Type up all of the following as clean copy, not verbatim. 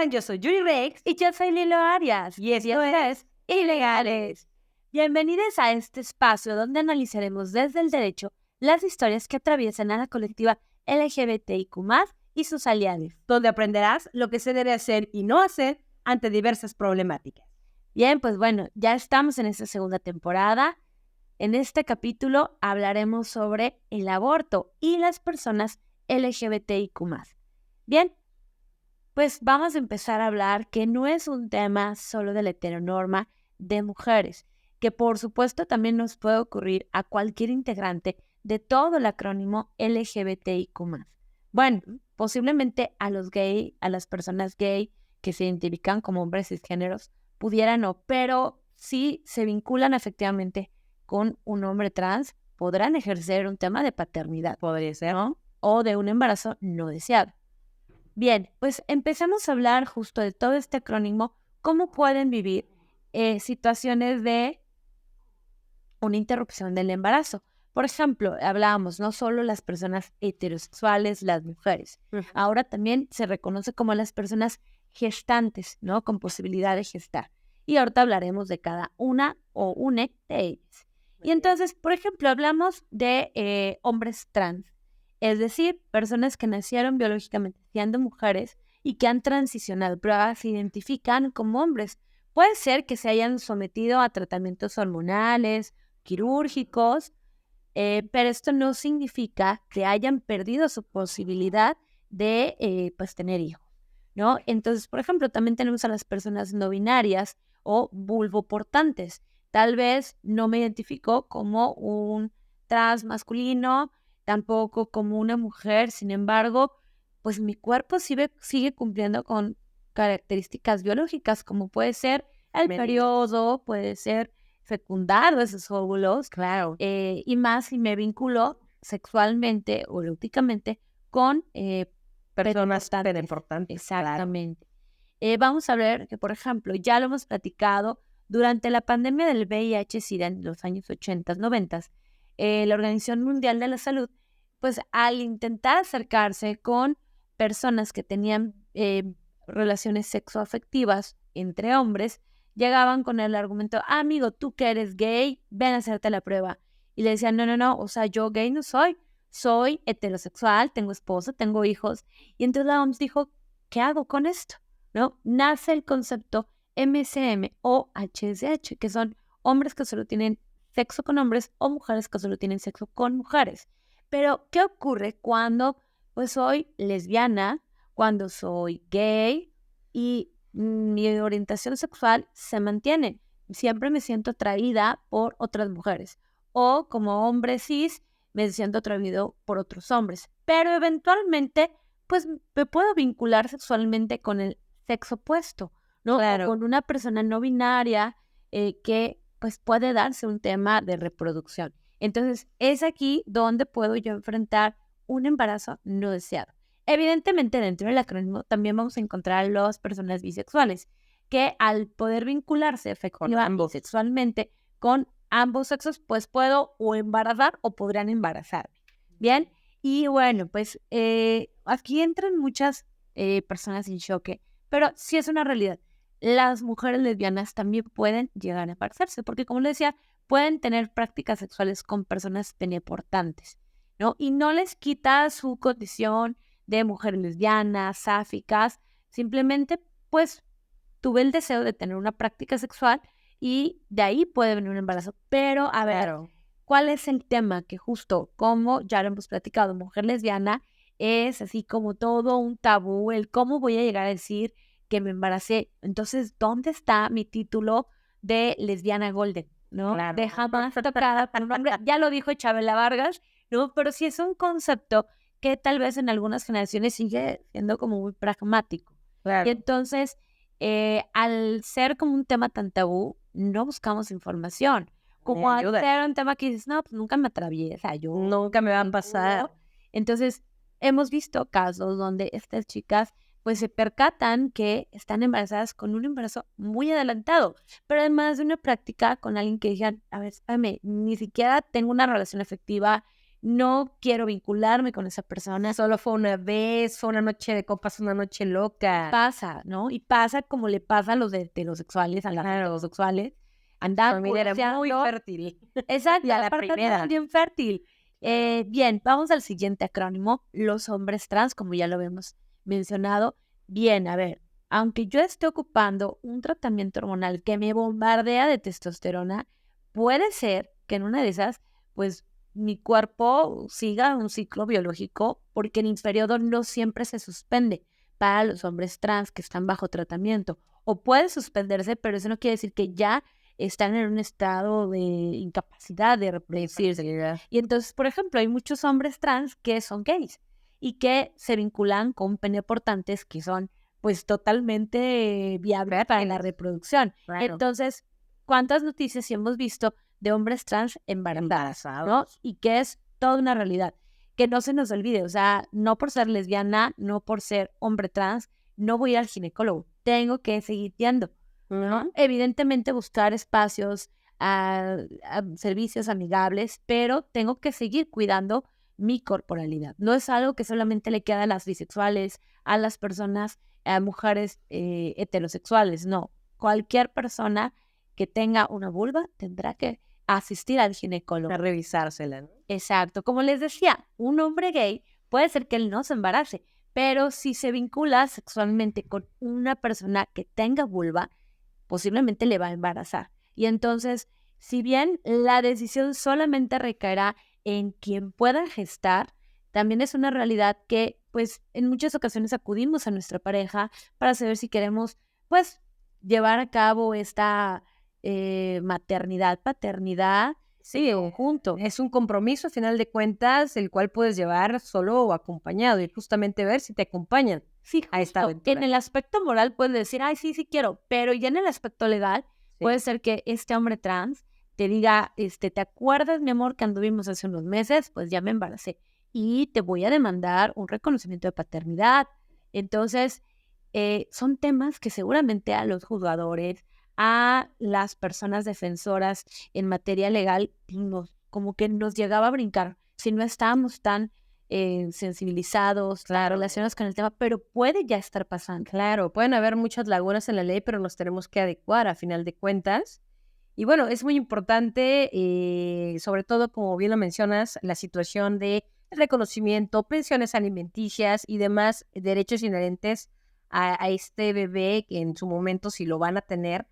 Yo soy Yuri Rex y yo soy Lilo Arias y esto es Ilegales. Bienvenidos a este espacio donde analizaremos desde el derecho las historias que atraviesan a la colectiva LGBTIQ+, y sus aliados, donde aprenderás lo que se debe hacer y no hacer ante diversas problemáticas. Bien, pues bueno, ya estamos en esta segunda temporada. En este capítulo hablaremos sobre el aborto y las personas LGBTIQ+. Bien, pues vamos a empezar a hablar que no es un tema solo de la heteronorma de mujeres, que por supuesto también nos puede ocurrir a cualquier integrante de todo el acrónimo LGBTIQ+. Bueno, posiblemente a los gay, a las personas gay que se identifican como hombres cisgéneros, pudieran no, pero si se vinculan efectivamente con un hombre trans, podrán ejercer un tema de paternidad, podría ser, ¿no? O de un embarazo no deseado. Bien, pues empecemos a hablar justo de todo este acrónimo, cómo pueden vivir situaciones de una interrupción del embarazo. Por ejemplo, hablábamos no solo las personas heterosexuales, las mujeres, ahora también se reconoce como las personas gestantes, ¿no? Con posibilidad de gestar. Y ahorita hablaremos de cada una o une de ellas. Y entonces, por ejemplo, hablamos de hombres trans, es decir, personas que nacieron biológicamente siendo mujeres y que han transicionado, pero ahora se identifican como hombres. Puede ser que se hayan sometido a tratamientos hormonales, quirúrgicos, pero esto no significa que hayan perdido su posibilidad de pues tener hijos, ¿no? Entonces, por ejemplo, también tenemos a las personas no binarias o vulvoportantes. Tal vez no me identifico como un trans masculino, tampoco como una mujer, sin embargo, pues mi cuerpo sigue cumpliendo con características biológicas, como puede ser el periodo, puede ser fecundar esos óvulos, claro, y más si me vinculo sexualmente o eróticamente con personas importantes. Exactamente. Claro. Vamos a ver que, por ejemplo, ya lo hemos platicado, durante la pandemia del VIH-Sida en los años 80, 90, la Organización Mundial de la Salud, pues al intentar acercarse con personas que tenían relaciones sexoafectivas entre hombres, llegaban con el argumento, amigo, tú que eres gay, ven a hacerte la prueba. Y le decían, no, o sea, yo gay no soy heterosexual, tengo esposa, tengo hijos. Y entonces la OMS dijo, ¿qué hago con esto? ¿No? Nace el concepto MSM o HSH, que son hombres que solo tienen sexo con hombres o mujeres que solo tienen sexo con mujeres. Pero, ¿qué ocurre cuando pues soy lesbiana, cuando soy gay y mi orientación sexual se mantiene? Siempre me siento atraída por otras mujeres. O como hombre cis, me siento atraído por otros hombres. Pero eventualmente, pues me puedo vincular sexualmente con el sexo opuesto, ¿no? Claro. O con una persona no binaria que pues puede darse un tema de reproducción. Entonces, es aquí donde puedo yo enfrentar un embarazo no deseado. Evidentemente, dentro del acrónimo también vamos a encontrar a las personas bisexuales, que al poder vincularse efectivamente sexualmente con ambos sexos, pues puedo o embarazar o podrían embarazarme. Bien, y bueno, pues aquí entran muchas personas en choque, pero sí es una realidad. Las mujeres lesbianas también pueden llegar a embarazarse, porque como les decía, pueden tener prácticas sexuales con personas beneportantes, ¿no? Y no les quita su condición de mujeres lesbianas, sáficas, simplemente pues tuve el deseo de tener una práctica sexual y de ahí puede venir un embarazo. Pero a ver, claro, ¿cuál es el tema? Que justo como ya lo hemos platicado, mujer lesbiana es así como todo un tabú, el cómo voy a llegar a decir que me embaracé. Entonces, ¿dónde está mi título de lesbiana golden? ¿No? claro. De jamás tocada por un hombre. Ya lo dijo Chabela Vargas, ¿no? Pero sí es un concepto que tal vez en algunas generaciones sigue siendo como muy pragmático. Claro. Y entonces, al ser como un tema tan tabú, no buscamos información. Como al ser un tema que dices, no, pues nunca me atraviesa, yo nunca me va a pasar. Entonces, hemos visto casos donde estas chicas pues se percatan que están embarazadas con un embarazo muy adelantado, pero además de una práctica con alguien que digan, a ver, espérame, ni siquiera tengo una relación afectiva no quiero vincularme con esa persona. Solo fue una vez, fue una noche de copas, una noche loca. Pasa, ¿no? Y pasa como le pasa a los heterosexuales, a las heterosexuales. Andan Familia era muy fértil. Exacto, Y a la aparte primera. andan bien fértil. Bien, vamos al siguiente acrónimo, los hombres trans, como ya lo habíamos mencionado. Bien, a ver, aunque yo esté ocupando un tratamiento hormonal que me bombardea de testosterona, puede ser que en una de esas, pues, mi cuerpo siga un ciclo biológico porque el periodo no siempre se suspende para los hombres trans que están bajo tratamiento. O puede suspenderse, pero eso no quiere decir que ya están en un estado de incapacidad de reproducirse. Y entonces, por ejemplo, hay muchos hombres trans que son gays y que se vinculan con peneportantes que son pues totalmente viables para la reproducción. Claro. Entonces, ¿cuántas noticias sí hemos visto de hombres trans embarazados, ¿no? Y que es toda una realidad. Que no se nos olvide, o sea, no por ser lesbiana, no por ser hombre trans, no voy a ir al ginecólogo. Tengo que seguir yendo, ¿no? Evidentemente buscar espacios, a servicios amigables, pero tengo que seguir cuidando mi corporalidad. No es algo que solamente le queda a las bisexuales, a las personas, a mujeres heterosexuales, no. Cualquier persona que tenga una vulva tendrá que asistir al ginecólogo. A revisársela, ¿no? Exacto. Como les decía, un hombre gay puede ser que él no se embarace, pero si se vincula sexualmente con una persona que tenga vulva, posiblemente le va a embarazar. Y entonces, si bien la decisión solamente recaerá en quien pueda gestar, también es una realidad que, pues, en muchas ocasiones acudimos a nuestra pareja para saber si queremos, pues, llevar a cabo esta maternidad, paternidad, Sí, junto. es un compromiso, a final de cuentas, el cual puedes llevar solo o acompañado y justamente ver si te acompañan Sí, a esta justo. aventura. En el aspecto moral puedes decir, ay, sí, sí quiero, pero ya en el aspecto legal puede ser que este hombre trans te diga, ¿te acuerdas, mi amor, que anduvimos hace unos meses? Pues ya me embaracé y te voy a demandar un reconocimiento de paternidad. Entonces, son temas que seguramente a los juzgadores, a las personas defensoras en materia legal, como que nos llegaba a brincar si no estábamos tan sensibilizados, relacionados con el tema, pero puede ya estar pasando. Claro, pueden haber muchas lagunas en la ley, pero nos tenemos que adecuar a final de cuentas. Y bueno, es muy importante, sobre todo, como bien lo mencionas, la situación de reconocimiento, pensiones alimenticias y demás derechos inherentes a este bebé que en su momento, si lo van a tener.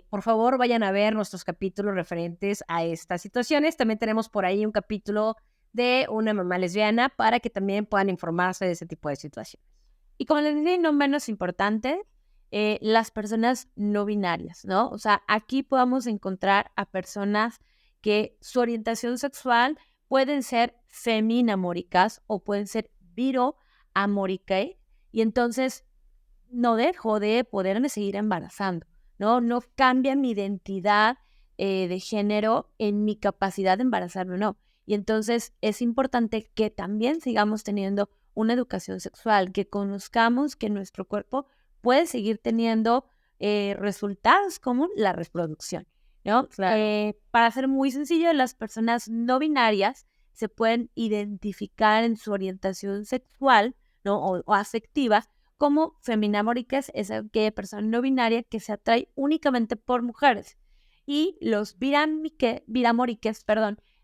Por favor, vayan a ver nuestros capítulos referentes a estas situaciones. También tenemos por ahí un capítulo de una mamá lesbiana para que también puedan informarse de ese tipo de situaciones. Y como les decía, no menos importante, las personas no binarias, ¿no? O sea, aquí podamos encontrar a personas que su orientación sexual pueden ser feminamóricas o pueden ser viroamóricas, y entonces no dejo de poderme seguir embarazando, ¿no? No cambia mi identidad de género en mi capacidad de embarazarme, no. Y entonces es importante que también sigamos teniendo una educación sexual, que conozcamos que nuestro cuerpo puede seguir teniendo resultados como la reproducción, ¿no? Claro. Para ser muy sencillo, las personas no binarias se pueden identificar en su orientación sexual, ¿no? O afectiva como feminamóricas, es aquella persona no binaria que se atrae únicamente por mujeres. Y los viramóricas,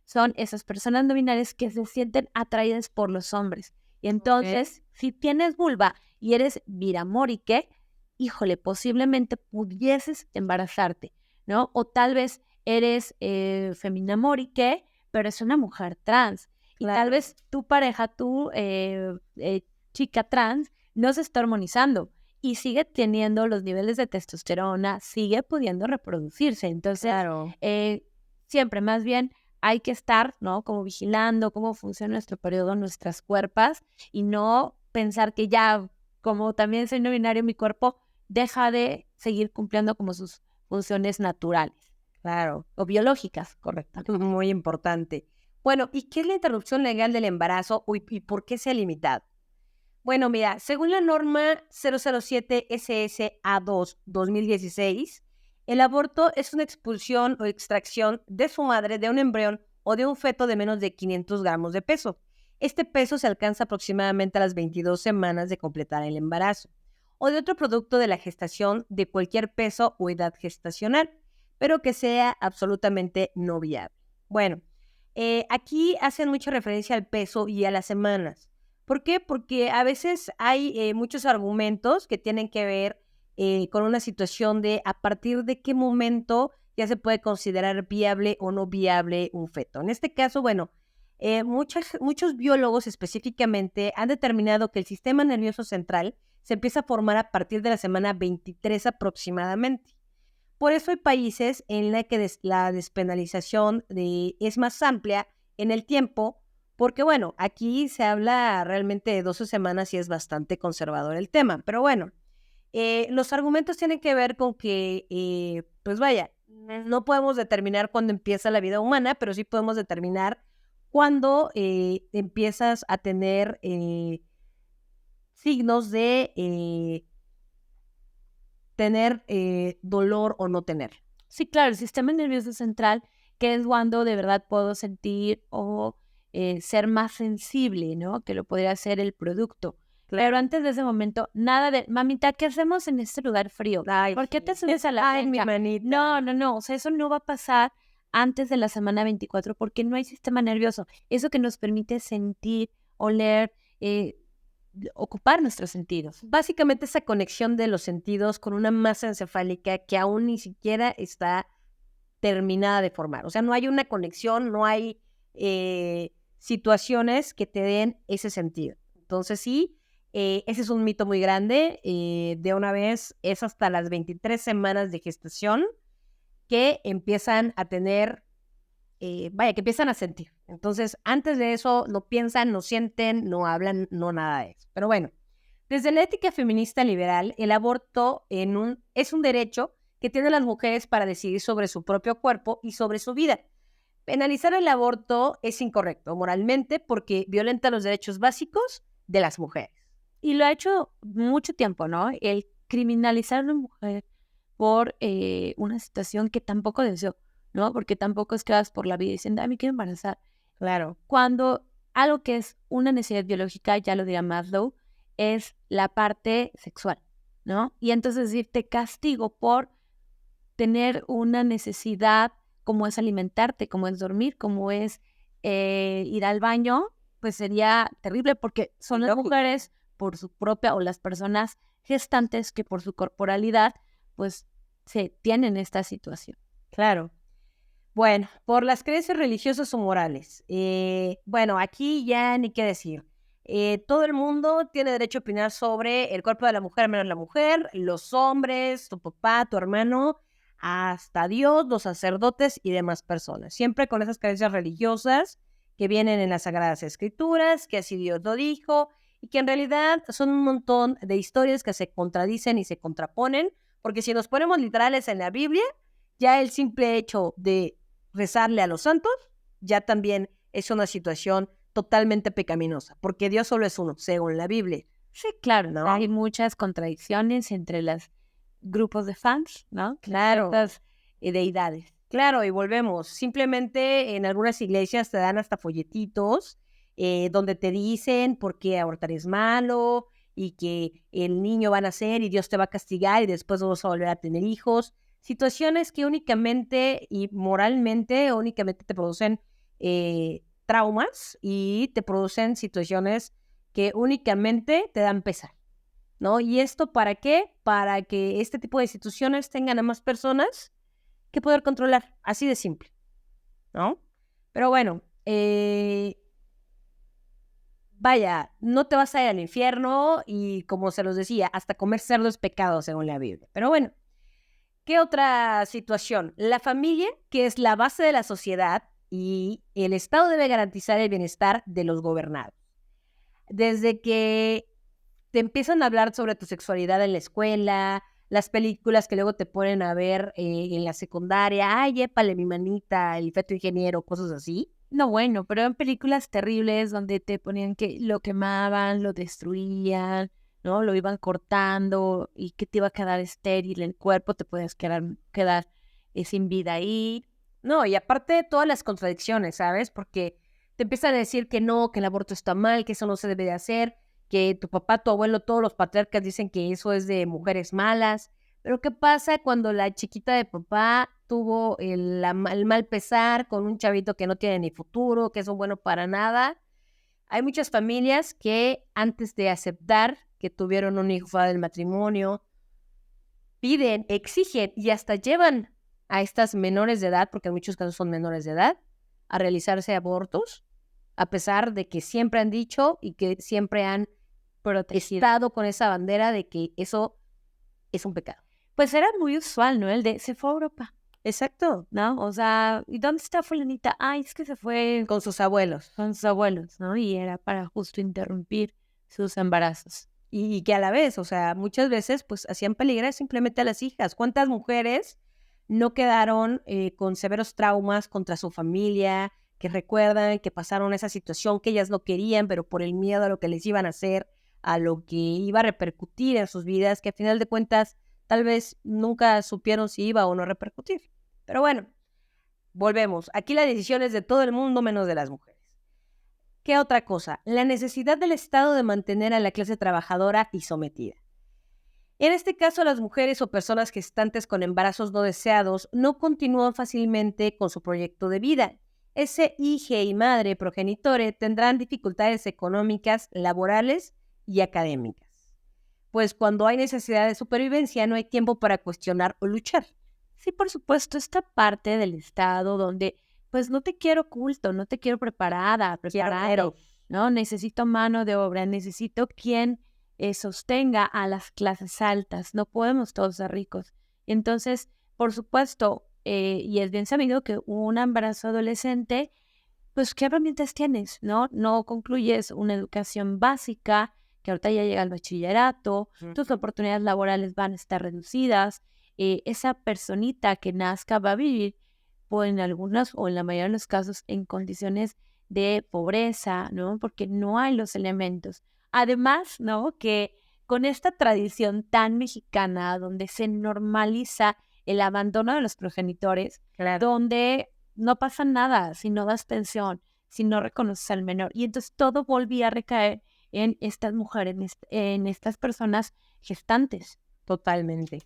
son esas personas no binarias que se sienten atraídas por los hombres. Y entonces, si tienes vulva y eres viramórique, híjole, posiblemente pudieses embarazarte, ¿no? O tal vez eres feminamórique, pero es una mujer trans. Y tal vez tu pareja, tu chica trans, no se está hormonizando y sigue teniendo los niveles de testosterona, sigue pudiendo reproducirse. Entonces, siempre más bien hay que estar, ¿no? Como vigilando cómo funciona nuestro periodo, nuestras cuerpos, y no pensar que ya, como también soy no binario, mi cuerpo deja de seguir cumpliendo como sus funciones naturales. Claro. O biológicas, correctamente. Muy importante. Bueno, ¿y qué es la interrupción legal del embarazo y por qué se ha limitado? Bueno, mira, según la norma 007 SSA2 2016, el aborto es una expulsión o extracción de su madre de un embrión o de un feto de menos de 500 gramos de peso. Este peso se alcanza aproximadamente a las 22 semanas de completar el embarazo, o de otro producto de la gestación de cualquier peso o edad gestacional, pero que sea absolutamente no viable. Bueno, aquí hacen mucha referencia al peso y a las semanas. ¿Por qué? Porque a veces hay muchos argumentos que tienen que ver con una situación de a partir de qué momento ya se puede considerar viable o no viable un feto. En este caso, bueno, muchos biólogos específicamente han determinado que el sistema nervioso central se empieza a formar a partir de la semana 23 aproximadamente. Por eso hay países en los que la despenalización es más amplia en el tiempo, porque bueno, aquí se habla realmente de 12 semanas y es bastante conservador el tema, pero bueno, los argumentos tienen que ver con que, pues vaya, no podemos determinar cuándo empieza la vida humana, pero sí podemos determinar cuándo empiezas a tener signos de tener dolor o no tener. Sí, claro, el sistema nervioso central, que es cuando de verdad puedo sentir o ser más sensible, ¿no? Que lo podría hacer el producto. Claro. Pero antes de ese momento, nada de, mamita, ¿qué hacemos en este lugar frío? Ay, ¿Por qué sí. te subes a la Ay, mi alberca? manita. No, o sea, eso no va a pasar antes de la semana 24 porque no hay sistema nervioso. Eso que nos permite sentir, oler, ocupar nuestros sentidos. Básicamente esa conexión de los sentidos con una masa encefálica que aún ni siquiera está terminada de formar. O sea, no hay una conexión, no hay situaciones que te den ese sentido. Entonces sí, ese es un mito muy grande. De una vez es hasta las 23 semanas de gestación que empiezan a tener, que empiezan a sentir. Entonces, antes de eso, no piensan, no sienten, no hablan, no nada de eso. Pero bueno, desde la ética feminista liberal, el aborto es un derecho que tienen las mujeres para decidir sobre su propio cuerpo y sobre su vida. Penalizar el aborto es incorrecto moralmente porque violenta los derechos básicos de las mujeres. Y lo ha hecho mucho tiempo, ¿no? El criminalizar a una mujer por una situación que tampoco deseó, ¿no? Porque tampoco es que vas por la vida diciendo, ay, me quiero embarazar. Claro. Cuando algo que es una necesidad biológica, ya lo dirá Maslow, es la parte sexual, ¿no? Y entonces decir, te castigo por tener una necesidad como es alimentarte, como es dormir, como es ir al baño, pues sería terrible porque son las mujeres por su propia o las personas gestantes que por su corporalidad pues se tienen esta situación. Claro. Bueno, por las creencias religiosas o morales. Bueno, aquí ya ni qué decir. Todo el mundo tiene derecho a opinar sobre el cuerpo de la mujer, menos la mujer, los hombres, tu papá, tu hermano, hasta Dios, los sacerdotes y demás personas. Siempre con esas creencias religiosas que vienen en las Sagradas Escrituras, que así Dios lo dijo, y que en realidad son un montón de historias que se contradicen y se contraponen, porque si nos ponemos literales en la Biblia, ya el simple hecho de rezarle a los santos ya también es una situación totalmente pecaminosa, porque Dios solo es uno, según la Biblia. Sí, claro, ¿no? Hay muchas contradicciones entre los grupos de fans, ¿no? Claro. Estas deidades. Claro, y volvemos. Simplemente en algunas iglesias te dan hasta folletitos donde te dicen por qué abortar es malo y que el niño va a nacer y Dios te va a castigar y después no vas a volver a tener hijos. Situaciones que únicamente y moralmente únicamente te producen traumas y te producen situaciones que únicamente te dan pesar, ¿no? ¿Y esto para qué? Para que este tipo de instituciones tengan a más personas que poder controlar, así de simple, ¿no? Pero bueno, vaya, no te vas a ir al infierno y como se los decía, hasta comer cerdo es pecado según la Biblia. Pero bueno, ¿qué otra situación? La familia, que es la base de la sociedad y el Estado debe garantizar el bienestar de los gobernados. Desde que te empiezan a hablar sobre tu sexualidad en la escuela, las películas que luego te ponen a ver en la secundaria, ay, épale, mi manita, el feto ingeniero, cosas así. No, bueno, pero en películas terribles donde te ponían que lo quemaban, lo destruían, ¿no? Lo iban cortando y que te iba a quedar estéril el cuerpo, te podías quedar sin vida ahí. No, y aparte de todas las contradicciones, ¿sabes? Porque te empiezan a decir que no, que el aborto está mal, que eso no se debe de hacer, que tu papá, tu abuelo, todos los patriarcas dicen que eso es de mujeres malas. Pero ¿qué pasa cuando la chiquita de papá tuvo el mal pesar con un chavito que no tiene ni futuro, que es un bueno para nada? Hay muchas familias que antes de aceptar que tuvieron un hijo fuera del matrimonio, piden, exigen y hasta llevan a estas menores de edad, porque en muchos casos son menores de edad, a realizarse abortos, a pesar de que siempre han dicho y que siempre han estado con esa bandera de que eso es un pecado. Pues era muy usual, ¿no? El de se fue a Europa, Exacto. ¿no? O sea, ¿y dónde está fulanita? Ay, es que se fue Con sus abuelos. con sus abuelos, ¿no? Y era para justo interrumpir sus embarazos. Y que a la vez, o sea, muchas veces pues hacían peligrar simplemente a las hijas. ¿Cuántas mujeres no quedaron con severos traumas contra su familia, que recuerdan que pasaron esa situación que ellas no querían, pero por el miedo a lo que les iban a hacer, a lo que iba a repercutir en sus vidas, que a final de cuentas tal vez nunca supieron si iba o no a repercutir? Pero bueno, volvemos. Aquí la decisión es de todo el mundo menos de las mujeres. ¿Qué otra cosa? La necesidad del Estado de mantener a la clase trabajadora y sometida. En este caso, las mujeres o personas gestantes con embarazos no deseados no continúan fácilmente con su proyecto de vida. Ese hijo y madre progenitore tendrán dificultades económicas, laborales y académicas. Pues cuando hay necesidad de supervivencia no hay tiempo para cuestionar o luchar. Sí, por supuesto, esta parte del Estado donde, pues no te quiero oculto, no te quiero preparada, preparado, ¿no? Necesito mano de obra, necesito quien sostenga a las clases altas, no podemos todos ser ricos. Entonces, por supuesto, y es bien sabido que un embarazo adolescente, pues, ¿qué herramientas tienes, no? No concluyes una educación básica, que ahorita ya llega al bachillerato, tus oportunidades laborales van a estar reducidas, esa personita que nazca va a vivir, pues, en algunos o en la mayoría de los casos, en condiciones de pobreza, ¿no? Porque no hay los elementos. Además, ¿no? Que con esta tradición tan mexicana, donde se normaliza el abandono de los progenitores, Claro. donde no pasa nada si no das pensión, si no reconoces al menor. Y entonces todo volvía a recaer en estas mujeres, en estas personas gestantes. Totalmente.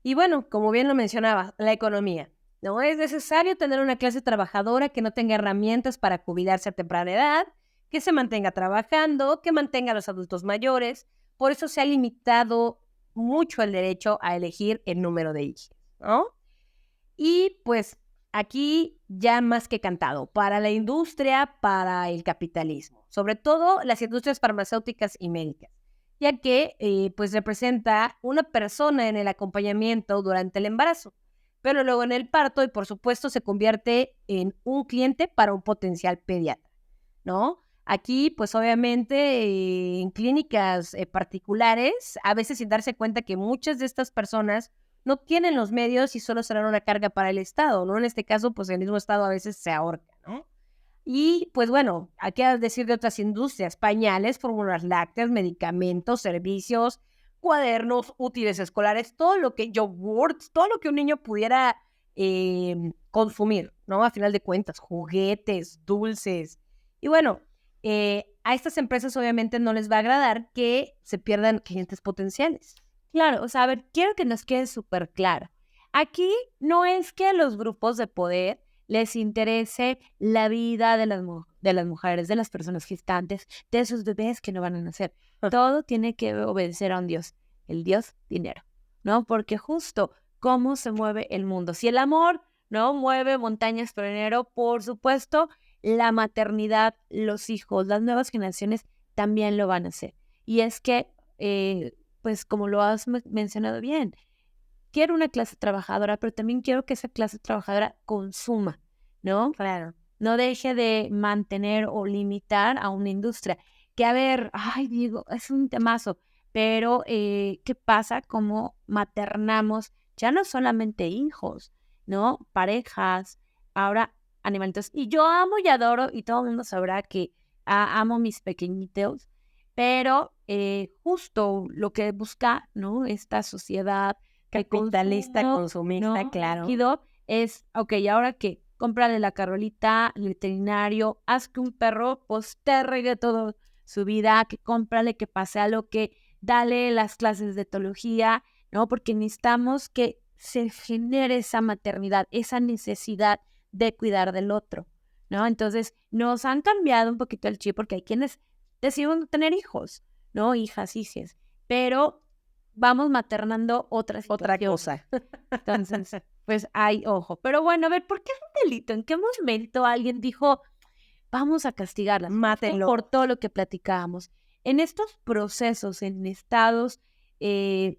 Y bueno, como bien lo mencionaba, la economía. No es necesario tener una clase trabajadora que no tenga herramientas para jubilarse a temprana edad, que se mantenga trabajando, que mantenga a los adultos mayores. Por eso se ha limitado mucho el derecho a elegir el número de hijos, ¿no? Y pues aquí ya más que cantado, para la industria, para el capitalismo, sobre todo las industrias farmacéuticas y médicas, ya que pues representa una persona en el acompañamiento durante el embarazo, pero luego en el parto y por supuesto se convierte en un cliente para un potencial pediatra, ¿no? Aquí, pues obviamente en clínicas particulares, a veces sin darse cuenta que muchas de estas personas no tienen los medios y solo serán una carga para el Estado, ¿no? En este caso, pues el mismo Estado a veces se ahorca, ¿no? Y pues bueno, hay que decir de otras industrias, pañales, fórmulas lácteas, medicamentos, servicios, cuadernos, útiles escolares, todo lo que, yogurts, todo lo que un niño pudiera consumir, ¿no? A final de cuentas, juguetes, dulces. Y bueno, a estas empresas obviamente no les va a agradar que se pierdan clientes potenciales. Claro, o sea, a ver, quiero que nos quede súper claro. Aquí no es que a los grupos de poder les interese la vida de las mujeres, de las personas gestantes, de esos bebés que no van a nacer. Todo tiene que obedecer a un Dios, el Dios dinero, ¿no? Porque justo cómo se mueve el mundo. Si el amor, ¿no? Mueve montañas por dinero, por supuesto, la maternidad, los hijos, las nuevas generaciones también lo van a hacer. Y es que pues como lo has mencionado bien, quiero una clase trabajadora, pero también quiero que esa clase trabajadora consuma, ¿no? Claro. No deje de mantener o limitar a una industria. Que a ver, ay, Diego, es un temazo, pero ¿qué pasa? Como maternamos ya no solamente hijos, ¿no? Parejas, ahora animalitos. Y yo amo y adoro, y todo el mundo sabrá que amo mis pequeñitos, pero justo lo que busca, ¿no? Esta sociedad Capitalista, consumo, consumista, ¿no? claro. Líquido, es, ok, ¿ahora qué? Cómprale la Carolita al veterinario, haz que un perro postergue todo su vida, que cómprale, que pase a lo que, dale las clases de etología, ¿no? Porque necesitamos que se genere esa maternidad, esa necesidad de cuidar del otro, ¿no? Entonces, nos han cambiado un poquito el chip porque hay quienes deciden no tener hijos, ¿no? Hijas, hijes, pero vamos maternando otra Otra situación. cosa. Entonces, pues hay ojo. Pero bueno, a ver, ¿por qué es un delito? ¿En qué momento alguien dijo, vamos a castigarlas? Justo Mátenlo. por todo lo que platicábamos. En estos procesos, en estados de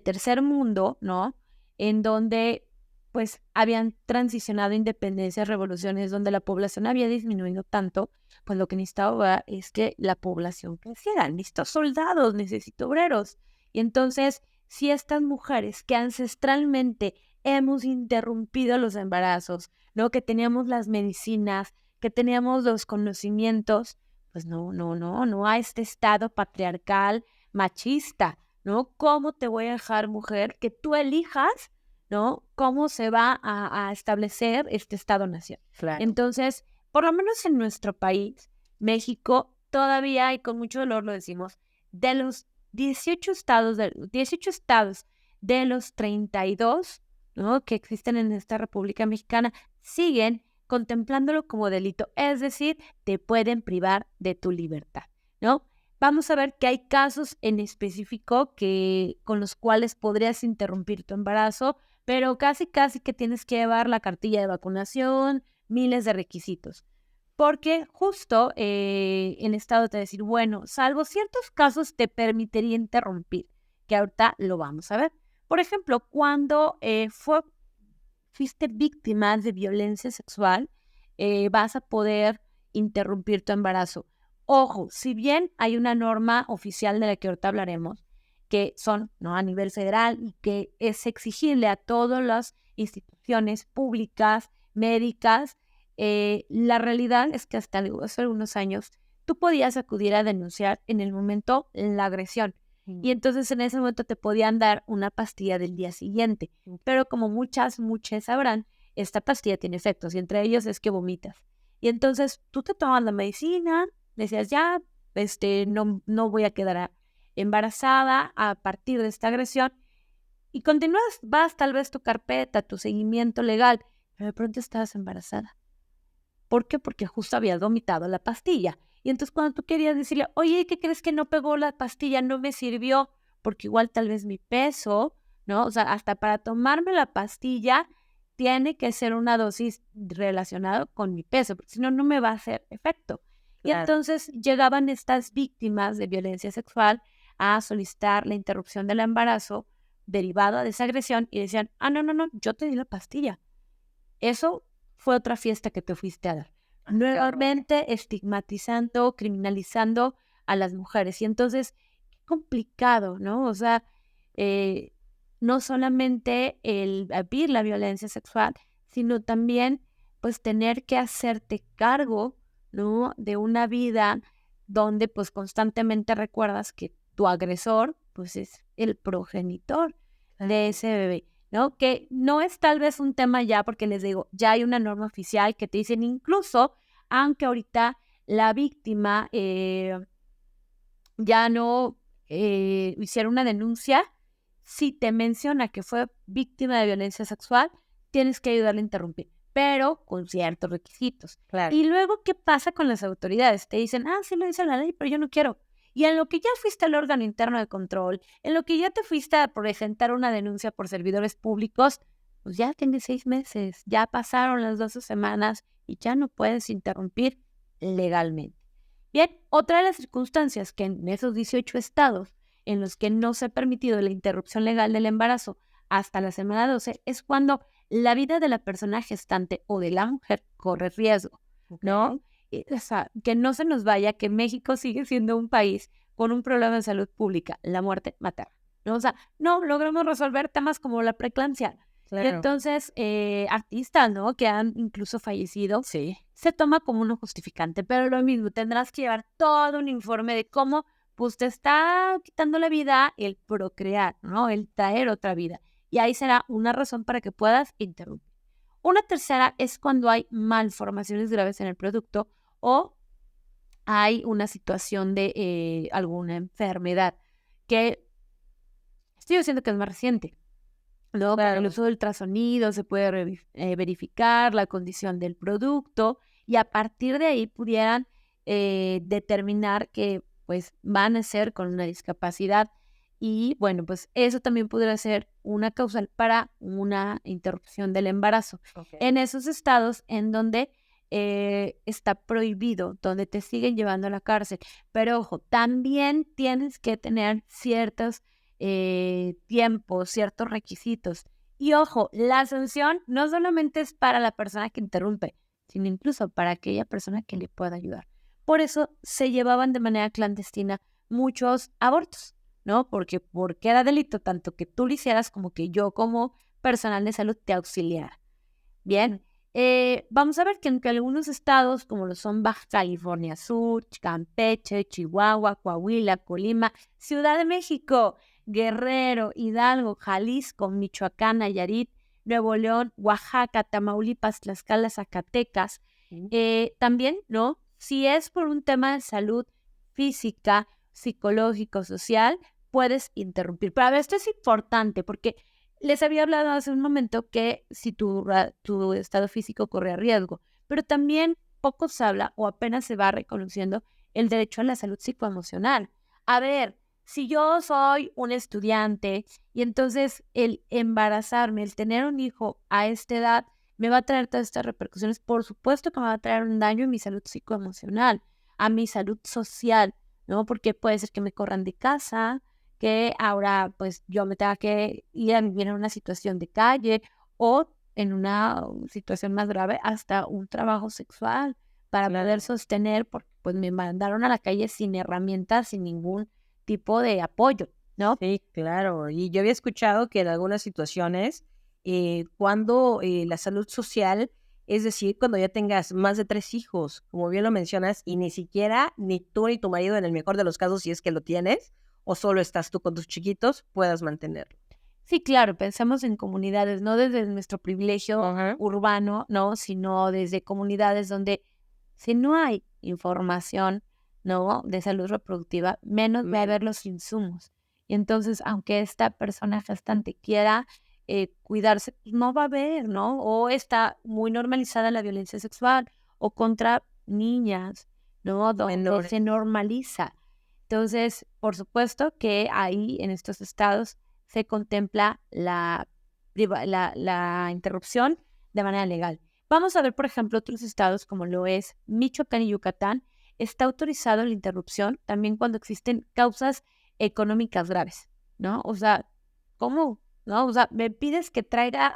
tercer mundo, ¿no? En donde pues habían transicionado independencias, revoluciones, donde la población había disminuido tanto, pues lo que necesitaba es que la población creciera. Necesito soldados, necesito obreros. Y entonces, si estas mujeres que ancestralmente hemos interrumpido los embarazos, ¿no? Que teníamos las medicinas, que teníamos los conocimientos, pues no a este estado patriarcal, machista, ¿no? ¿Cómo te voy a dejar, mujer, que tú elijas, ¿no? ¿Cómo se va a establecer este estado-nación? Claro. Entonces, por lo menos en nuestro país, México, todavía, y con mucho dolor lo decimos, de los 18 estados de los 32, ¿no? Que existen en esta República Mexicana, siguen contemplándolo como delito, es decir, te pueden privar de tu libertad, ¿no? Vamos a ver que hay casos en específico con los cuales podrías interrumpir tu embarazo, pero casi que tienes que llevar la cartilla de vacunación, miles de requisitos. Porque justo en estado te decir, bueno, salvo ciertos casos te permitiría interrumpir, que ahorita lo vamos a ver. Por ejemplo, cuando fuiste víctima de violencia sexual, vas a poder interrumpir tu embarazo. Ojo, si bien hay una norma oficial de la que ahorita hablaremos, que son, ¿no?, a nivel federal y que es exigible a todas las instituciones públicas, médicas, la realidad es que hasta hace algunos años tú podías acudir a denunciar en el momento la agresión. Y entonces en ese momento te podían dar una pastilla del día siguiente. Pero como muchas sabrán, esta pastilla tiene efectos y entre ellos es que vomitas. Y entonces tú te tomas la medicina, decías ya, no voy a quedar embarazada a partir de esta agresión y continúas, vas tal vez tu carpeta, tu seguimiento legal, pero de pronto estabas embarazada. ¿Por qué? Porque justo habías vomitado la pastilla. Y entonces cuando tú querías decirle, oye, ¿qué crees que no pegó la pastilla? No me sirvió, porque igual tal vez mi peso, ¿no? O sea, hasta para tomarme la pastilla tiene que ser una dosis relacionada con mi peso, porque si no, no me va a hacer efecto. Y Claro. entonces llegaban estas víctimas de violencia sexual a solicitar la interrupción del embarazo derivada de esa agresión y decían, no, yo te di la pastilla. Eso fue otra fiesta que te fuiste a dar. Nuevamente estigmatizando, criminalizando a las mujeres. Y entonces, qué complicado, ¿no? O sea, no solamente el vivir la violencia sexual, sino también, pues, tener que hacerte cargo, ¿no?, de una vida donde, pues, constantemente recuerdas que tu agresor, pues, es el progenitor de ese bebé, ¿no? Que no es tal vez un tema ya, porque les digo, ya hay una norma oficial que te dicen incluso, aunque ahorita la víctima ya no hiciera una denuncia, si te menciona que fue víctima de violencia sexual, tienes que ayudarle a interrumpir, pero con ciertos requisitos. Claro. Y luego, ¿qué pasa con las autoridades? Te dicen, sí lo dice la ley, pero yo no quiero. Y en lo que ya fuiste al órgano interno de control, en lo que ya te fuiste a presentar una denuncia por servidores públicos, pues ya tienes 6 meses, ya pasaron las 12 semanas y ya no puedes interrumpir legalmente. Bien, otra de las circunstancias que en esos 18 estados en los que no se ha permitido la interrupción legal del embarazo hasta la semana 12 es cuando la vida de la persona gestante o de la mujer corre riesgo, ¿no? O sea, que no se nos vaya que México sigue siendo un país con un problema de salud pública, la muerte materna, ¿no? O sea, no logramos resolver temas como la preeclampsia. Claro. Y entonces, artistas, ¿no?, que han incluso fallecido, Sí. se toma como uno justificante, pero lo mismo, tendrás que llevar todo un informe de cómo, pues, te está quitando la vida el procrear, ¿no?, el traer otra vida. Y ahí será una razón para que puedas interrumpir. Una tercera es cuando hay malformaciones graves en el producto o hay una situación de alguna enfermedad que estoy diciendo que es más reciente. Luego, con el Claro. uso de ultrasonido se puede verificar la condición del producto y a partir de ahí pudieran determinar que pues van a ser con una discapacidad y bueno, pues eso también podría ser una causal para una interrupción del embarazo. Ok. En esos estados en donde está prohibido, donde te siguen llevando a la cárcel. Pero ojo, también tienes que tener ciertos tiempos, ciertos requisitos. Y ojo, la sanción no solamente es para la persona que interrumpe, sino incluso para aquella persona que le pueda ayudar. Por eso se llevaban de manera clandestina muchos abortos, ¿no? Porque era delito tanto que tú lo hicieras como que yo como personal de salud te auxiliara. Bien, vamos a ver que aunque algunos estados, como lo son Baja California Sur, Campeche, Chihuahua, Coahuila, Colima, Ciudad de México, Guerrero, Hidalgo, Jalisco, Michoacán, Nayarit, Nuevo León, Oaxaca, Tamaulipas, Tlaxcala, Zacatecas, Mm. también, ¿no? Si es por un tema de salud física, psicológico, social, puedes interrumpir. Pero a ver, esto es importante porque les había hablado hace un momento que si tu estado físico corre riesgo, pero también poco se habla o apenas se va reconociendo el derecho a la salud psicoemocional. A ver, si yo soy un estudiante y entonces el embarazarme, el tener un hijo a esta edad, me va a traer todas estas repercusiones, por supuesto que me va a traer un daño en mi salud psicoemocional, a mi salud social, ¿no? Porque puede ser que me corran de casa, que ahora pues yo me tenga que ir a vivir en una situación de calle o en una situación más grave hasta un trabajo sexual para poder Claro. sostener, porque pues me mandaron a la calle sin herramientas, sin ningún tipo de apoyo, ¿no? Sí, claro. Y yo había escuchado que en algunas situaciones, cuando la salud social, es decir, cuando ya tengas más de 3 hijos, como bien lo mencionas, y ni siquiera ni tú ni tu marido, en el mejor de los casos, si es que lo tienes, o solo estás tú con tus chiquitos, puedas mantenerlo. Sí, claro, pensamos en comunidades, no desde nuestro privilegio Ajá. urbano, ¿no? Sino desde comunidades donde si no hay información, ¿no? De salud reproductiva, menos va a haber los insumos. Y entonces, aunque esta persona gestante quiera cuidarse, pues no va a haber, ¿no? O está muy normalizada la violencia sexual o contra niñas, ¿no? Donde Menores. se normaliza. Entonces, por supuesto que ahí en estos estados se contempla la interrupción de manera legal. Vamos a ver, por ejemplo, otros estados como lo es Michoacán y Yucatán. Está autorizado la interrupción también cuando existen causas económicas graves, ¿no? O sea, ¿cómo? ¿No? O sea, me pides que traiga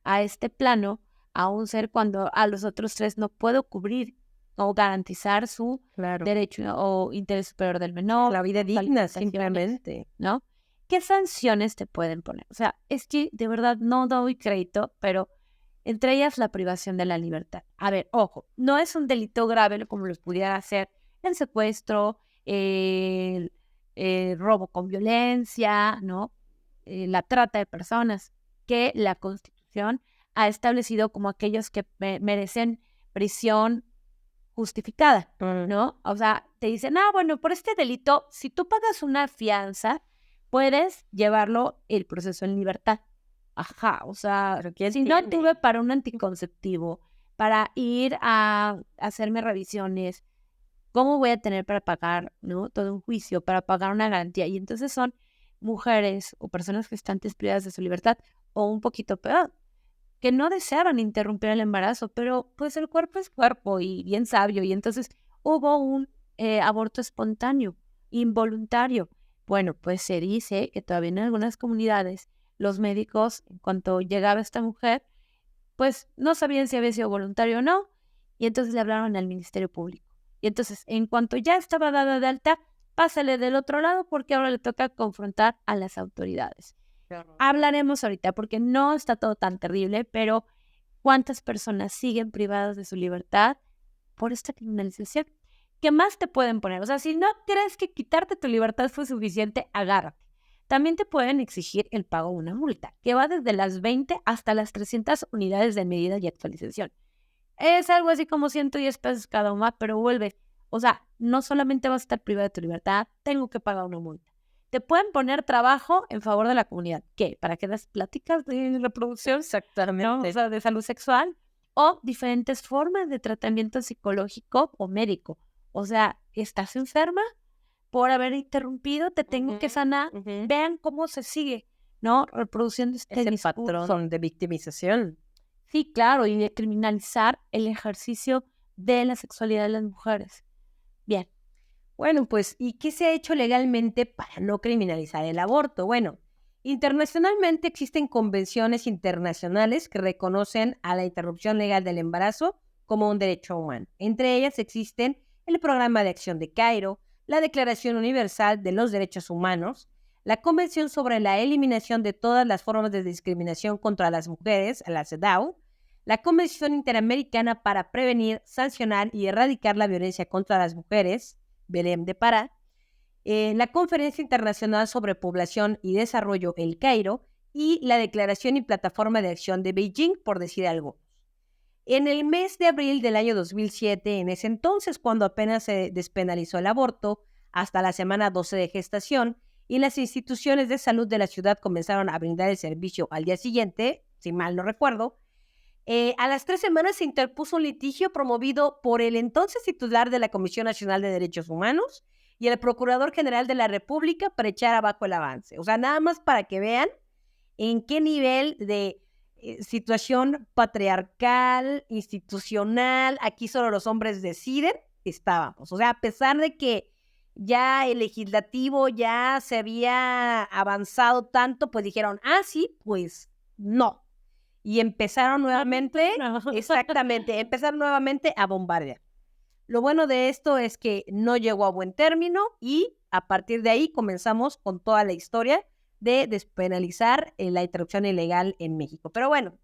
a este plano a un ser cuando a los otros tres no puedo cubrir o garantizar su Claro. derecho o interés superior del menor, La vida sus digna, alimentaciones, simplemente. ¿no? ¿Qué sanciones te pueden poner? O sea, es que de verdad no doy crédito, pero entre ellas la privación de la libertad. A ver, ojo, no es un delito grave como los pudiera hacer el secuestro, el robo con violencia, ¿no? La trata de personas, que la Constitución ha establecido como aquellos que merecen prisión justificada, Mm. ¿no? O sea, te dicen, bueno, por este delito, si tú pagas una fianza, puedes llevarlo el proceso en libertad. Ajá, o sea, Pero ¿quién si no tuve tiene? para un anticonceptivo, para ir a hacerme revisiones, ¿cómo voy a tener para pagar, ¿no? Todo un juicio, para pagar una garantía? Y entonces son mujeres o personas gestantes privadas de su libertad, o un poquito peor, que no deseaban interrumpir el embarazo, pero pues el cuerpo es cuerpo y bien sabio, y entonces hubo un aborto espontáneo, involuntario. Bueno, pues se dice que todavía en algunas comunidades los médicos, en cuanto llegaba esta mujer, pues no sabían si había sido voluntario o no, y entonces le hablaron al Ministerio Público. Y entonces, en cuanto ya estaba dada de alta, pásale del otro lado porque ahora le toca confrontar a las autoridades. Qué horror. Hablaremos ahorita porque no está todo tan terrible, pero ¿cuántas personas siguen privadas de su libertad por esta criminalización? ¿Qué más te pueden poner? O sea, si no crees que quitarte tu libertad fue suficiente, agárrate. también te pueden exigir el pago de una multa, que va desde las 20 hasta las 300 unidades de medida y actualización. Es algo así como 110 pesos cada una, pero vuelve. O sea, no solamente vas a estar privada de tu libertad, tengo que pagar una multa. Te pueden poner trabajo en favor de la comunidad. ¿Qué? ¿Para que das pláticas de reproducción? ¿No? Exactamente. O sea, de salud sexual. O diferentes formas de tratamiento psicológico o médico. O sea, ¿estás enferma? Por haber interrumpido, te tengo que sanar. Vean cómo se sigue, ¿no? Reproduciendo este discurso. Patrón de victimización. Sí, claro, y de criminalizar el ejercicio de la sexualidad de las mujeres. Bien. Bueno, pues, ¿y qué se ha hecho legalmente para no criminalizar el aborto? Bueno, internacionalmente existen convenciones internacionales que reconocen a la interrupción legal del embarazo como un derecho humano. Entre ellas existen el Programa de Acción de Cairo, la Declaración Universal de los Derechos Humanos, la Convención sobre la Eliminación de todas las formas de discriminación contra las mujeres, la CEDAW, la Convención Interamericana para Prevenir, Sancionar y Erradicar la Violencia contra las Mujeres, Belém de Pará, la Conferencia Internacional sobre Población y Desarrollo, el Cairo, y la Declaración y Plataforma de Acción de Beijing, por decir algo. En el mes de abril del año 2007, en ese entonces, cuando apenas se despenalizó el aborto, hasta la semana 12 de gestación, y las instituciones de salud de la ciudad comenzaron a brindar el servicio al día siguiente, si mal no recuerdo, a las 3 semanas se interpuso un litigio promovido por el entonces titular de la Comisión Nacional de Derechos Humanos y el Procurador General de la República para echar abajo el avance. O sea, nada más para que vean en qué nivel de situación patriarcal, institucional, aquí solo los hombres deciden, estábamos. O sea, a pesar de que ya el legislativo ya se había avanzado tanto, pues dijeron, sí, pues no. Y empezaron nuevamente, exactamente, empezaron nuevamente a bombardear. Lo bueno de esto es que no llegó a buen término y a partir de ahí comenzamos con toda la historia de despenalizar la interrupción ilegal en México. Pero bueno,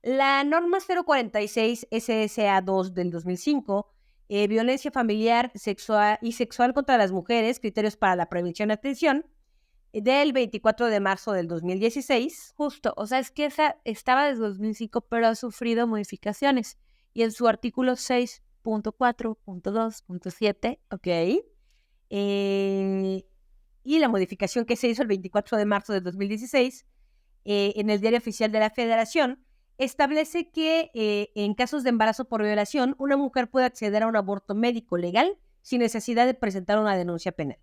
la norma 046 SSA2 del 2005, violencia familiar sexual contra las mujeres, criterios para la prevención y atención, del 24 de marzo del 2016. Justo, o sea, es que esa estaba desde 2005, pero ha sufrido modificaciones. Y en su artículo 6.4.2.7, ok, y la modificación que se hizo el 24 de marzo del 2016 en el Diario Oficial de la Federación, establece que en casos de embarazo por violación, una mujer puede acceder a un aborto médico legal sin necesidad de presentar una denuncia penal.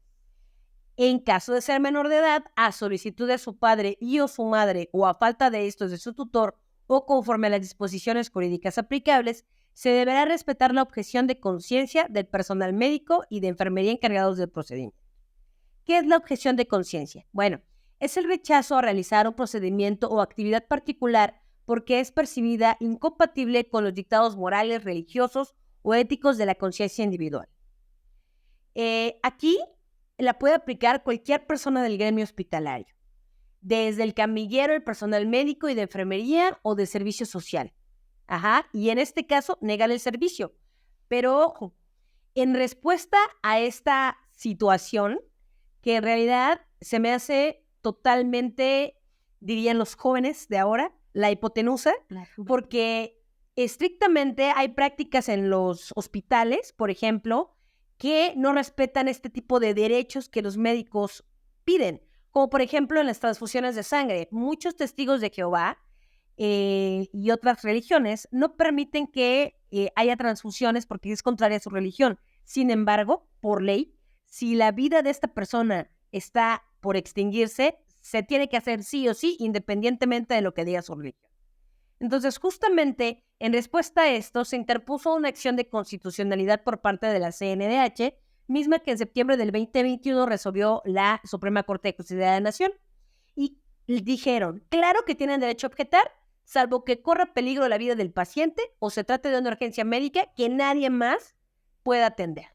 En caso de ser menor de edad, a solicitud de su padre y o su madre, o a falta de estos de su tutor, o conforme a las disposiciones jurídicas aplicables, se deberá respetar la objeción de conciencia del personal médico y de enfermería encargados del procedimiento. ¿Qué es la objeción de conciencia? Bueno, es el rechazo a realizar un procedimiento o actividad particular porque es percibida incompatible con los dictados morales, religiosos o éticos de la conciencia individual. Aquí la puede aplicar cualquier persona del gremio hospitalario, desde el camillero, el personal médico y de enfermería o de servicio social. Y en este caso, negar el servicio. Pero ojo, en respuesta a esta situación, que en realidad se me hace totalmente, dirían los jóvenes de ahora, la hipotenusa, porque estrictamente hay prácticas en los hospitales, por ejemplo, que no respetan este tipo de derechos que los médicos piden, como por ejemplo en las transfusiones de sangre. Muchos testigos de Jehová y otras religiones no permiten que haya transfusiones porque es contraria a su religión. Sin embargo, por ley, si la vida de esta persona está por extinguirse, se tiene que hacer sí o sí, independientemente de lo que diga su religión. Entonces, justamente en respuesta a esto, se interpuso una acción de constitucionalidad por parte de la CNDH, misma que en septiembre del 2021 resolvió la Suprema Corte de Justicia de la Nación. Y dijeron, claro que tienen derecho a objetar, salvo que corra peligro la vida del paciente o se trate de una urgencia médica que nadie más pueda atender.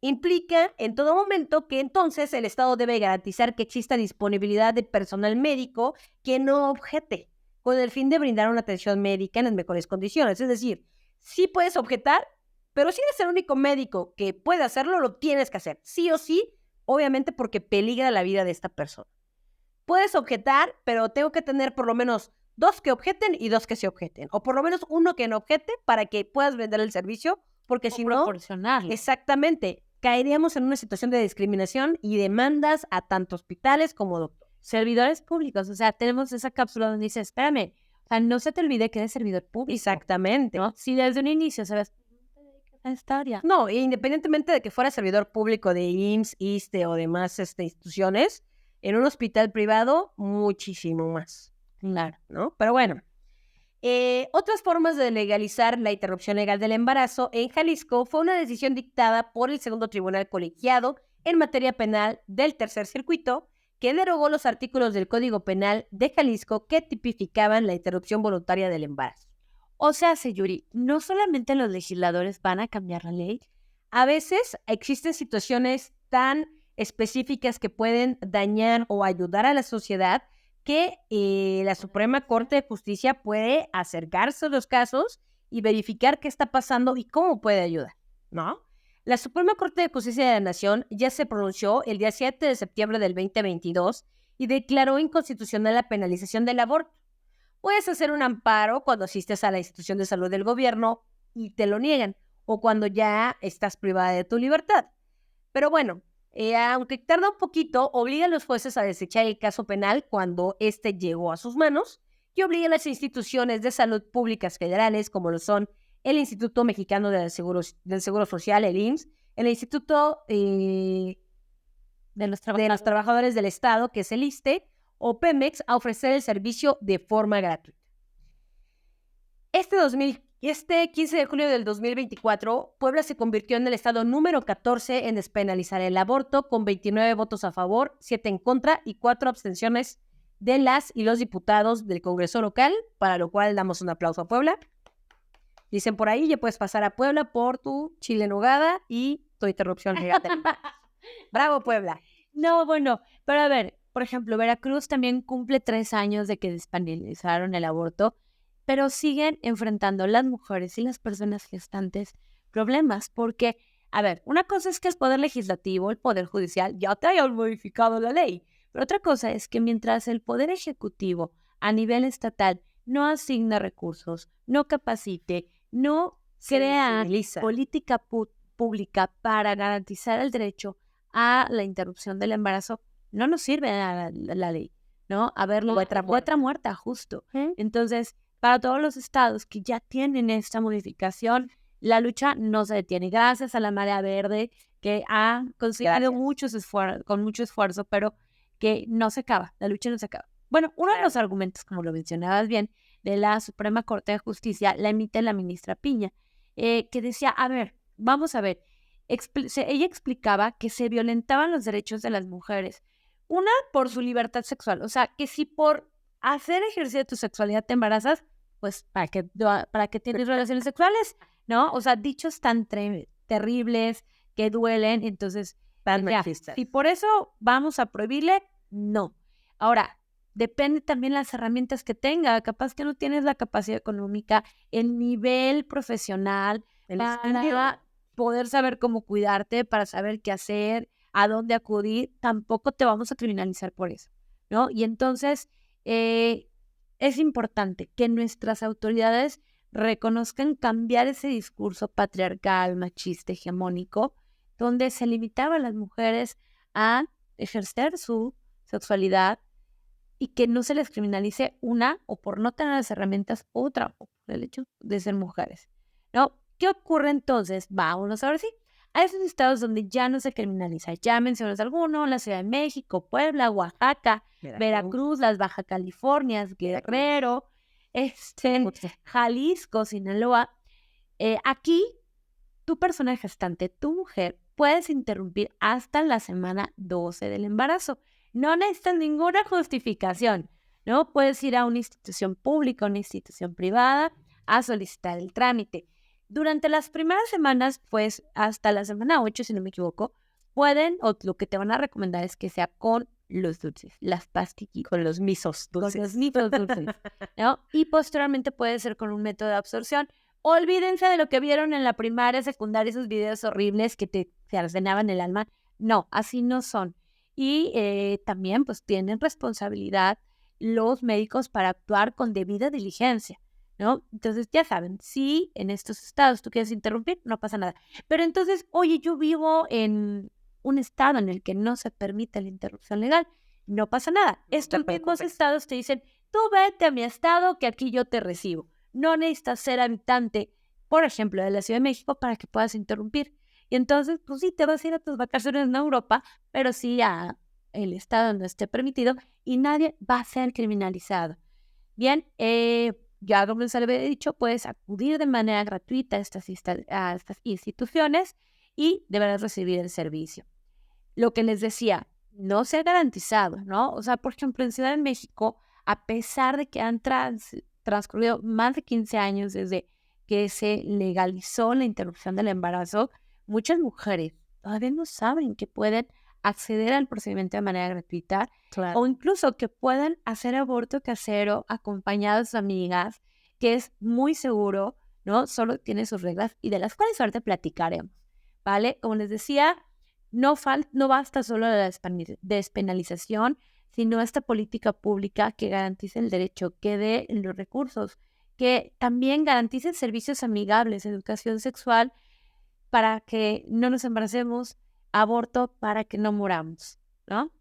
Implica en todo momento que entonces el Estado debe garantizar que exista disponibilidad de personal médico que no objete, con el fin de brindar una atención médica en las mejores condiciones. Es decir, sí puedes objetar, pero si eres el único médico que puede hacerlo, lo tienes que hacer, sí o sí, obviamente porque peligra la vida de esta persona. puedes objetar, pero tengo que tener por lo menos 2 que objeten y 2 que se objeten, o por lo menos 1 que no objete para que puedas vender el servicio, porque si no, Proporcionarlo. exactamente, caeríamos en una situación de discriminación y demandas a tanto hospitales como doctores. Servidores públicos, o sea, tenemos esa cápsula donde dice, espérame, o sea, no se te olvide que eres servidor público. Exactamente. ¿No? Si desde un inicio sabes a esta área. No, independientemente de que fuera servidor público de IMSS, ISSSTE o demás instituciones, en un hospital privado, muchísimo más, Claro. ¿no? Pero bueno, otras formas de legalizar la interrupción legal del embarazo en Jalisco fue una decisión dictada por el Segundo Tribunal Colegiado en materia penal del Tercer Circuito, que derogó los artículos del Código Penal de Jalisco que tipificaban la interrupción voluntaria del embarazo. O sea, Yuri, no solamente los legisladores van a cambiar la ley. A veces existen situaciones tan específicas que pueden dañar o ayudar a la sociedad que la Suprema Corte de Justicia puede acercarse a los casos y verificar qué está pasando y cómo puede ayudar, ¿no? La Suprema Corte de Justicia de la Nación ya se pronunció el día 7 de septiembre del 2022 y declaró inconstitucional la penalización del aborto. Puedes hacer un amparo cuando asistes a la institución de salud del gobierno y te lo niegan, o cuando ya estás privada de tu libertad. Pero bueno, aunque tarda un poquito, obliga a los jueces a desechar el caso penal cuando éste llegó a sus manos y obliga a las instituciones de salud públicas federales, como lo son el Instituto Mexicano del Seguro Social, el IMSS, el Instituto de los Trabajadores del Estado, que es el ISSSTE, o Pemex, a ofrecer el servicio de forma gratuita. Este 15 de julio del 2024, Puebla se convirtió en el estado número 14 en despenalizar el aborto, con 29 votos a favor, 7 en contra y 4 abstenciones de las y los diputados del Congreso local, para lo cual damos un aplauso a Puebla. Dicen por ahí, ya puedes pasar a Puebla por tu chile en nogada y tu interrupción legal. ¡Bravo, Puebla! No, bueno, pero a ver, por ejemplo, Veracruz también cumple 3 años de que despenalizaron el aborto, pero siguen enfrentando las mujeres y las personas gestantes problemas, porque, a ver, una cosa es que el Poder Legislativo, el Poder Judicial, ya te hayan modificado la ley, pero otra cosa es que mientras el Poder Ejecutivo a nivel estatal no asigna recursos, no capacite, no crea política pública para garantizar el derecho a la interrupción del embarazo, no nos sirve la ley, ¿no? A ver, otra muerta, justo. Entonces, para todos los estados que ya tienen esta modificación, la lucha no se detiene. Gracias a la Marea Verde, que ha conseguido con mucho esfuerzo, pero que no se acaba, la lucha no se acaba. Bueno, uno de los argumentos, como lo mencionabas bien, de la Suprema Corte de Justicia, la emite la ministra Piña, que decía, a ver, vamos a ver, ella explicaba que se violentaban los derechos de las mujeres. Una, por su libertad sexual. O sea, que si por hacer ejercicio de tu sexualidad te embarazas, pues ¿para qué tienes relaciones sexuales? ¿No? O sea, dichos tan terribles que duelen. Entonces, si por eso vamos a prohibirle, no. Ahora, depende también las herramientas que tenga. Capaz que no tienes la capacidad económica, el nivel profesional, para poder saber cómo cuidarte, para saber qué hacer, a dónde acudir. Tampoco te vamos a criminalizar por eso, ¿no? Y entonces es importante que nuestras autoridades reconozcan cambiar ese discurso patriarcal, machista, hegemónico, donde se limitaba a las mujeres a ejercer su sexualidad y que no se les criminalice una o por no tener las herramientas, otra o por el hecho de ser mujeres, ¿no? ¿Qué ocurre entonces? Vámonos ahora sí a esos estados donde ya no se criminaliza. Ya mencionas alguno, la Ciudad de México, Puebla, Oaxaca, Veracruz, las Baja Californias, Guerrero, Jalisco, Sinaloa. Aquí, tu persona gestante, tu mujer, puedes interrumpir hasta la semana 12 del embarazo. No necesitas ninguna justificación, ¿no? Puedes ir a una institución pública, una institución privada, a solicitar el trámite. Durante las primeras semanas, pues hasta la semana 8, si no me equivoco, pueden, o lo que te van a recomendar es que sea con los dulces, las pastillitas. Con los misos dulces. Con los misos dulces, ¿no? Y posteriormente puede ser con un método de absorción. Olvídense de lo que vieron en la primaria, secundaria, esos videos horribles que te cercenaban el alma. No, así no son. Y también pues tienen responsabilidad los médicos para actuar con debida diligencia, ¿no? Entonces ya saben, si en estos estados tú quieres interrumpir, no pasa nada. Pero entonces, oye, yo vivo en un estado en el que no se permite la interrupción legal, no pasa nada. Estos mismos estados te dicen, tú vete a mi estado que aquí yo te recibo. No necesitas ser habitante, por ejemplo, de la Ciudad de México para que puedas interrumpir. Y entonces, pues sí, te vas a ir a tus vacaciones en Europa, pero sí a el estado donde esté permitido y nadie va a ser criminalizado. Bien, ya como les había dicho, puedes acudir de manera gratuita a estas instituciones y deberás recibir el servicio. Lo que les decía, no se ha garantizado, ¿no? O sea, por ejemplo, en Ciudad de México, a pesar de que han transcurrido más de 15 años desde que se legalizó la interrupción del embarazo, muchas mujeres todavía no saben que pueden acceder al procedimiento de manera gratuita Claro. o incluso que puedan hacer aborto casero acompañadas de sus amigas, que es muy seguro, ¿no? Solo tiene sus reglas y de las cuales ahorita platicaremos, ¿vale? Como les decía, no basta solo la despenalización, sino esta política pública que garantice el derecho, que dé los recursos, que también garantice servicios amigables, educación sexual para que no nos embaracemos, aborto para que no muramos, ¿no?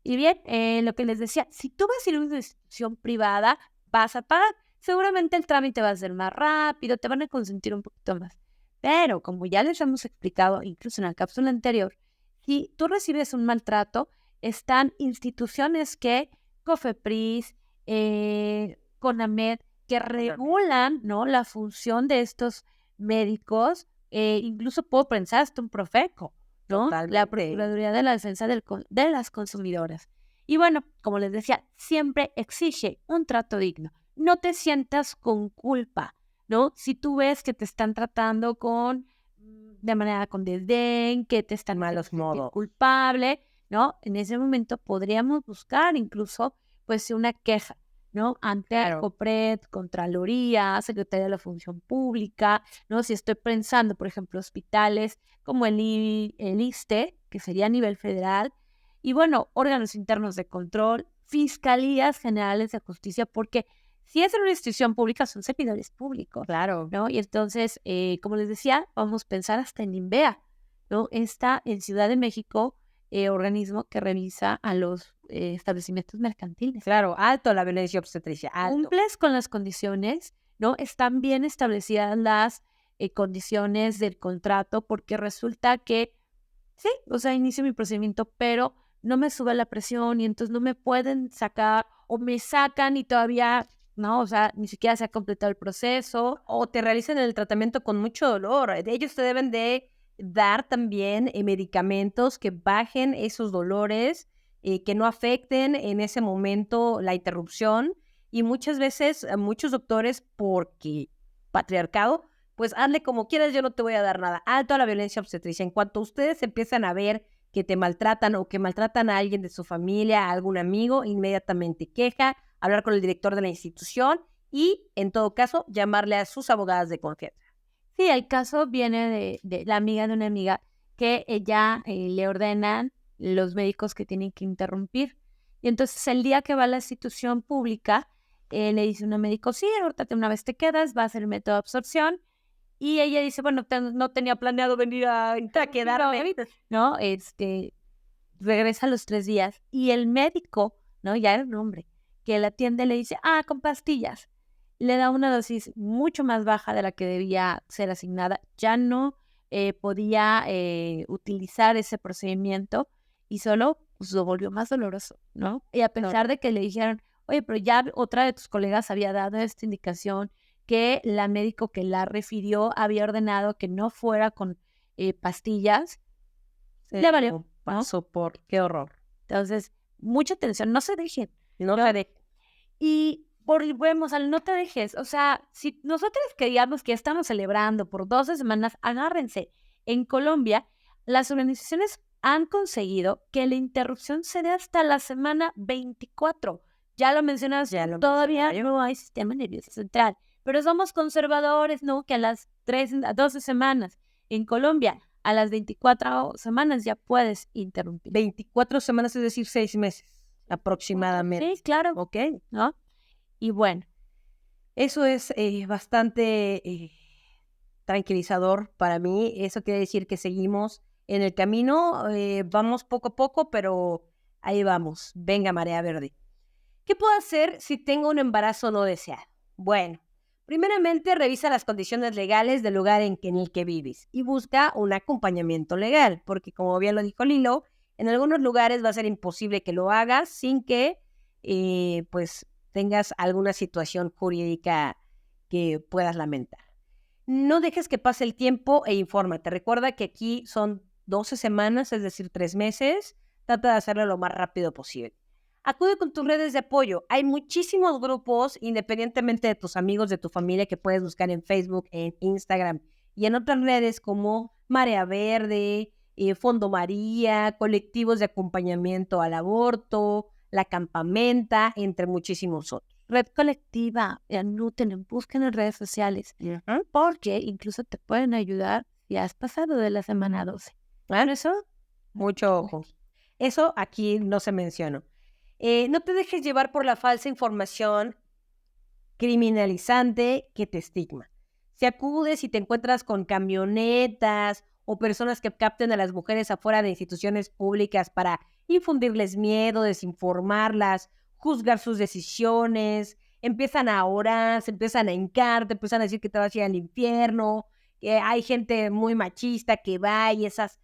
Y bien, lo que les decía, si tú vas a ir a una institución privada, vas a pagar. Seguramente el trámite va a ser más rápido, te van a consentir un poquito más. Pero como ya les hemos explicado, incluso en la cápsula anterior, si tú recibes un maltrato, están instituciones que, COFEPRIS, CONAMED, que regulan, ¿no?, la función de estos médicos, incluso puedo pensar hasta un Profeco, ¿no? Totalmente. La Procuraduría de la Defensa de las Consumidoras. Y bueno, como les decía, siempre exige un trato digno. No te sientas con culpa, ¿no? Si tú ves que te están tratando de manera con desdén, que te están Malos haciendo sentir modos. culpable, ¿no? En ese momento podríamos buscar incluso, pues, una queja, ¿no? Ante Claro. COPRED, Contraloría, Secretaría de la Función Pública, ¿no? Si estoy pensando, por ejemplo, hospitales como el ISSSTE, que sería a nivel federal, y bueno, órganos internos de control, fiscalías generales de justicia, porque si es en una institución pública, son servidores públicos, Claro. ¿no? Y entonces, como les decía, vamos a pensar hasta en INVEA, ¿no? Está en Ciudad de México, organismo que revisa a los establecimientos mercantiles. Claro, alto a la violencia obstetricia, alto. Cumples con las condiciones, ¿no? Están bien establecidas las condiciones del contrato, porque resulta que, sí, o sea, inicio mi procedimiento, pero no me sube la presión y entonces no me pueden sacar o me sacan y todavía, no, o sea, ni siquiera se ha completado el proceso. O te realizan el tratamiento con mucho dolor. Ellos te deben de dar también medicamentos que bajen esos dolores, que no afecten en ese momento la interrupción. Y muchas veces, muchos doctores, porque patriarcado, pues hazle como quieras, yo no te voy a dar nada. Alto a la violencia obstetricia. En cuanto ustedes empiezan a ver que te maltratan o que maltratan a alguien de su familia, a algún amigo, inmediatamente queja, hablar con el director de la institución y, en todo caso, llamarle a sus abogadas de confianza. Sí, el caso viene de la amiga de una amiga que ella le ordenan los médicos que tienen que interrumpir. Y entonces el día que va a la institución pública, le dice un médico, sí, ahorita una vez te quedas, va a ser el método de absorción. Y ella dice, bueno, no tenía planeado venir a quedarme. ¿no? Regresa a los 3 días y el médico, ¿no? Ya era un hombre, que la atiende le dice, con pastillas. Le da una dosis mucho más baja de la que debía ser asignada. Ya no podía utilizar ese procedimiento y solo pues, lo volvió más doloroso, ¿no? Y a pesar de que le dijeron, oye, pero ya otra de tus colegas había dado esta indicación, que la médico que la refirió había ordenado que no fuera con pastillas, le valió, ¿no? Pasó por, qué horror. Entonces, mucha atención, no se dejen. No te dejes. Y volvemos al no te dejes. O sea, si nosotros queríamos que estamos celebrando por 12 semanas, agárrense. En Colombia, las organizaciones han conseguido que la interrupción se dé hasta la semana 24. Ya lo mencionas, todavía no hay sistema nervioso central. Pero somos conservadores, ¿no? Que a las 12 semanas. En Colombia, a las 24 semanas ya puedes interrumpir. 24 semanas, es decir, 6 meses aproximadamente. Sí, claro, ¿Ok? ¿no? Y bueno, Eso es bastante tranquilizador para mí. Eso quiere decir que seguimos en el camino, vamos poco a poco, pero ahí vamos. Venga, marea verde. ¿Qué puedo hacer si tengo un embarazo no deseado? Bueno, primeramente revisa las condiciones legales del lugar en el que vives y busca un acompañamiento legal, porque como bien lo dijo Lilo, en algunos lugares va a ser imposible que lo hagas sin que pues tengas alguna situación jurídica que puedas lamentar. No dejes que pase el tiempo e infórmate. Recuerda que aquí son 12 semanas, es decir, 3 meses. Trata de hacerlo lo más rápido posible. Acude con tus redes de apoyo. Hay muchísimos grupos, independientemente de tus amigos, de tu familia, que puedes buscar en Facebook, en Instagram y en otras redes como Marea Verde, Fondo María, colectivos de acompañamiento al aborto, La Campamenta, entre muchísimos otros. red colectiva, anótenlo, busquen en redes sociales, porque incluso te pueden ayudar si has pasado de la semana 12. ¿Ah? Eso, Mucho ojo. Eso aquí no se mencionó. No te dejes llevar por la falsa información criminalizante que te estigma. Si acudes y te encuentras con camionetas o personas que capten a las mujeres afuera de instituciones públicas para infundirles miedo, desinformarlas, juzgar sus decisiones, empiezan a orar, se empiezan a hincar, te empiezan a decir que te vas a ir al infierno, que hay gente muy machista que va y esas,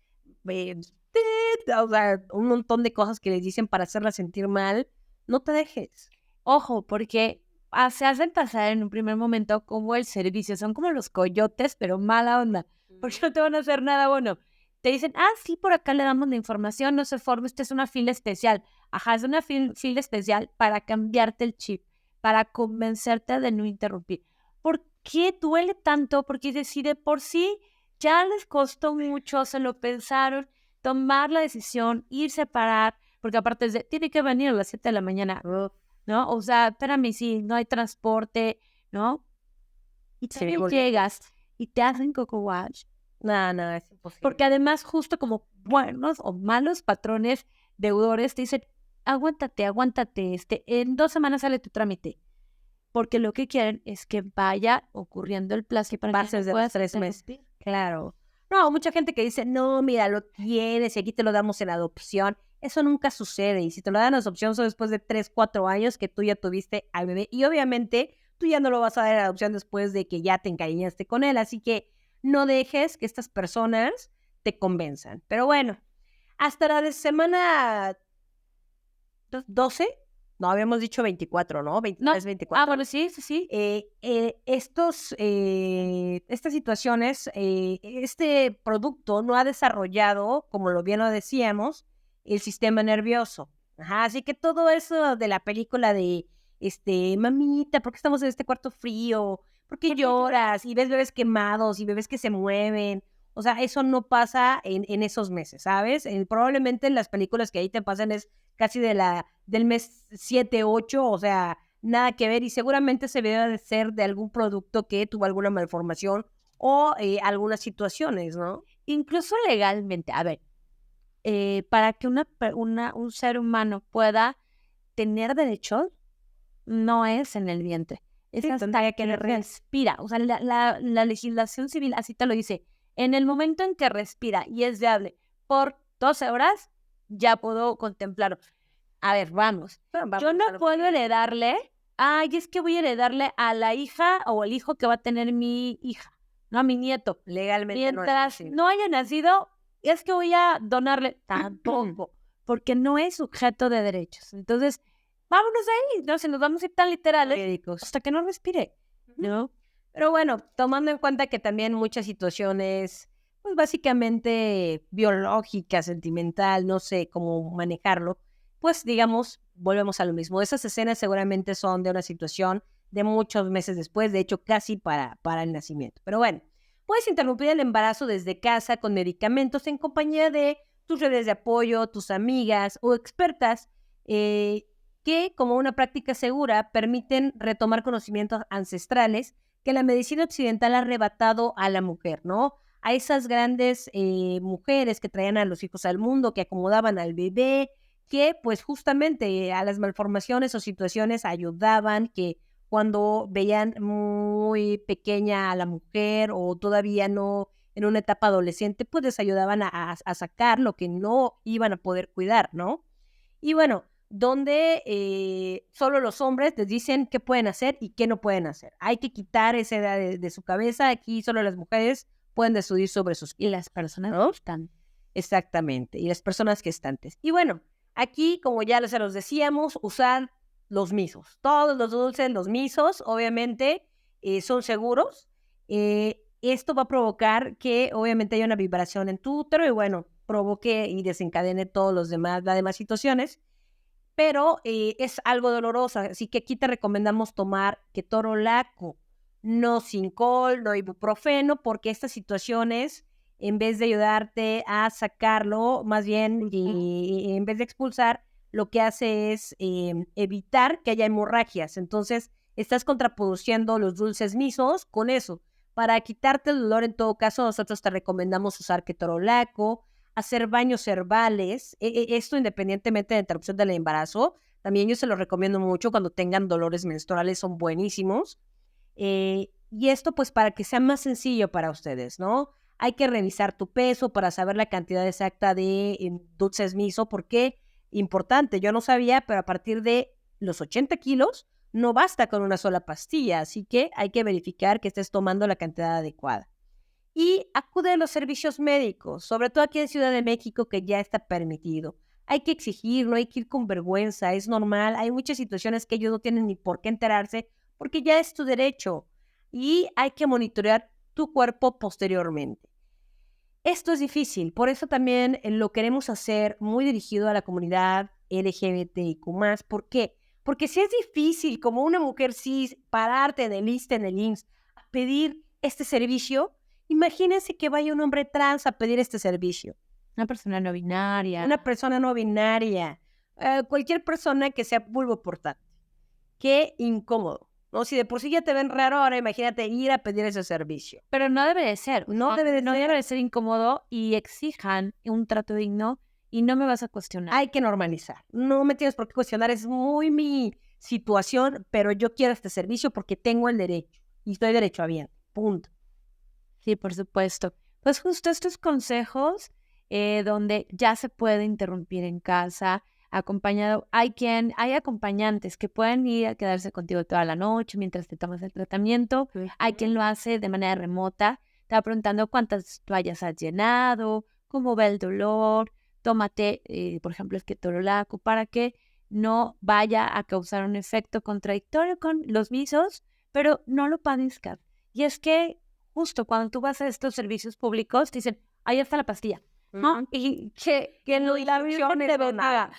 o sea, un montón de cosas que les dicen para hacerlas sentir mal, no te dejes. ojo, porque se hacen pasar en un primer momento como el servicio, son como los coyotes, pero mala onda, porque no te van a hacer nada bueno. Te dicen, sí, por acá le damos la información, no se forme, esta es una fila especial. Ajá, es una fila especial para cambiarte el chip, para convencerte de no interrumpir. ¿Por qué duele tanto? Porque si de por sí ya les costó mucho, se lo pensaron, tomar la decisión, irse a parar, porque aparte es de, tiene que venir a las 7 de la mañana, ¿no? O sea, espérame, sí, no hay transporte, ¿no? Y también llegas y te hacen coco wash. No, es imposible. Porque además, justo como buenos o malos patrones deudores, te dicen, aguántate, en 2 semanas sale tu trámite. Porque lo que quieren es que vaya ocurriendo el plazo para pases de los 3 meses. interrumpir. Claro. No, mucha gente que dice, no, mira, lo tienes y aquí te lo damos en adopción. Eso nunca sucede. Y si te lo dan en adopción, son después de 3, 4 años que tú ya tuviste al bebé. Y obviamente tú ya no lo vas a dar en adopción después de que ya te encariñaste con él. Así que no dejes que estas personas te convenzan. Pero bueno, hasta la semana 12, no, habíamos dicho 24, ¿no? 23, 24. Bueno, sí. Estas situaciones, este producto no ha desarrollado, como lo bien lo decíamos, el sistema nervioso. Ajá, así que todo eso de la película de, mamita, ¿por qué estamos en este cuarto frío? ¿Por qué lloras? Y ves bebés quemados y bebés que se mueven. O sea, eso no pasa en esos meses, ¿sabes? Probablemente en las películas que ahí te pasan es casi del mes 7, 8, o sea, nada que ver, y seguramente se debe de ser de algún producto que tuvo alguna malformación o algunas situaciones, ¿no? Incluso legalmente, a ver, para que un ser humano pueda tener derechos, no es en el vientre, es Sí, hasta que respira. O sea, la legislación civil así te lo dice. En el momento en que respira y es viable por 12 horas, ya puedo contemplarlo. A ver, vamos. Yo no puedo heredarle, es que voy a heredarle a la hija o el hijo que va a tener mi hija, no a mi nieto. Legalmente mientras no haya nacido, es que voy a donarle tampoco, porque no es sujeto de derechos. Entonces, vámonos ahí, no se nos vamos a ir tan literales hasta que no respire, ¿no? Pero bueno, tomando en cuenta que también muchas situaciones, pues básicamente biológica, sentimental, no sé cómo manejarlo, pues digamos, volvemos a lo mismo. Esas escenas seguramente son de una situación de muchos meses después, de hecho casi para el nacimiento. Pero bueno, puedes interrumpir el embarazo desde casa con medicamentos en compañía de tus redes de apoyo, tus amigas o expertas que, como una práctica segura, permiten retomar conocimientos ancestrales que la medicina occidental ha arrebatado a la mujer, ¿no? a esas grandes mujeres que traían a los hijos al mundo, que acomodaban al bebé, que pues justamente a las malformaciones o situaciones ayudaban, que cuando veían muy pequeña a la mujer o todavía no en una etapa adolescente, pues les ayudaban a sacar lo que no iban a poder cuidar, ¿no? Y bueno, donde solo los hombres les dicen qué pueden hacer y qué no pueden hacer. Hay que quitar esa idea de su cabeza. Aquí solo las mujeres pueden decidir sobre sus Y las personas ¿no? están. Exactamente, y las personas gestantes. Y bueno, aquí, como ya se los decíamos, usar los misos. Todos los dulces, los misos, obviamente, son seguros. Esto va a provocar que, obviamente, haya una vibración en tu útero y, bueno, provoque y desencadene todos los demás, las demás situaciones. Pero es algo doloroso, así que aquí te recomendamos tomar ketorolaco, no Sincol, no ibuprofeno, porque estas situaciones, en vez de ayudarte a sacarlo, más bien, en vez de expulsar, lo que hace es evitar que haya hemorragias. Entonces, estás contraproduciendo los dulces misos con eso. Para quitarte el dolor, en todo caso, nosotros te recomendamos usar ketorolaco, hacer baños herbales, esto independientemente de la interrupción del embarazo. También yo se lo recomiendo mucho cuando tengan dolores menstruales, son buenísimos. Y esto pues para que sea más sencillo para ustedes, ¿no? Hay que revisar tu peso para saber la cantidad exacta de dulces miso, porque importante, yo no sabía, pero a partir de los 80 kilos no basta con una sola pastilla, así que hay que verificar que estés tomando la cantidad adecuada. Y acude a los servicios médicos, sobre todo aquí en Ciudad de México, que ya está permitido. Hay que exigirlo, hay que ir con vergüenza, es normal. Hay muchas situaciones que ellos no tienen ni por qué enterarse, porque ya es tu derecho. Y hay que monitorear tu cuerpo posteriormente. Esto es difícil, por eso también lo queremos hacer muy dirigido a la comunidad LGBTIQ+. ¿Por qué? Porque si es difícil como una mujer cis pararte en el ISSSTE, en el IMSS, a pedir este servicio, imagínense que vaya un hombre trans a pedir este servicio. Una persona no binaria. Una persona no binaria, cualquier persona que sea vulvoportante. Qué incómodo, ¿no? Si de por sí ya te ven raro, ahora imagínate ir a pedir ese servicio. Pero no debe de ser. No debe de No ser. debe de ser incómodo y exijan un trato digno y no me vas a cuestionar. Hay que normalizar. No me tienes por qué cuestionar, es muy mi situación, pero yo quiero este servicio porque tengo el derecho y estoy derecho a bien. Punto. Sí, por supuesto. Pues justo estos consejos donde ya se puede interrumpir en casa, acompañado. Hay acompañantes que pueden ir a quedarse contigo toda la noche mientras te tomas el tratamiento. Hay quien lo hace de manera remota. Te va preguntando cuántas toallas has llenado, cómo va el dolor. Tómate, por ejemplo, el ketorolaco para que no vaya a causar un efecto contradictorio con los misos, pero no lo padezcas. Y es que justo cuando tú vas a estos servicios públicos, te dicen, ahí está la pastilla, ¿no? Y que no, la Virgen te bendiga.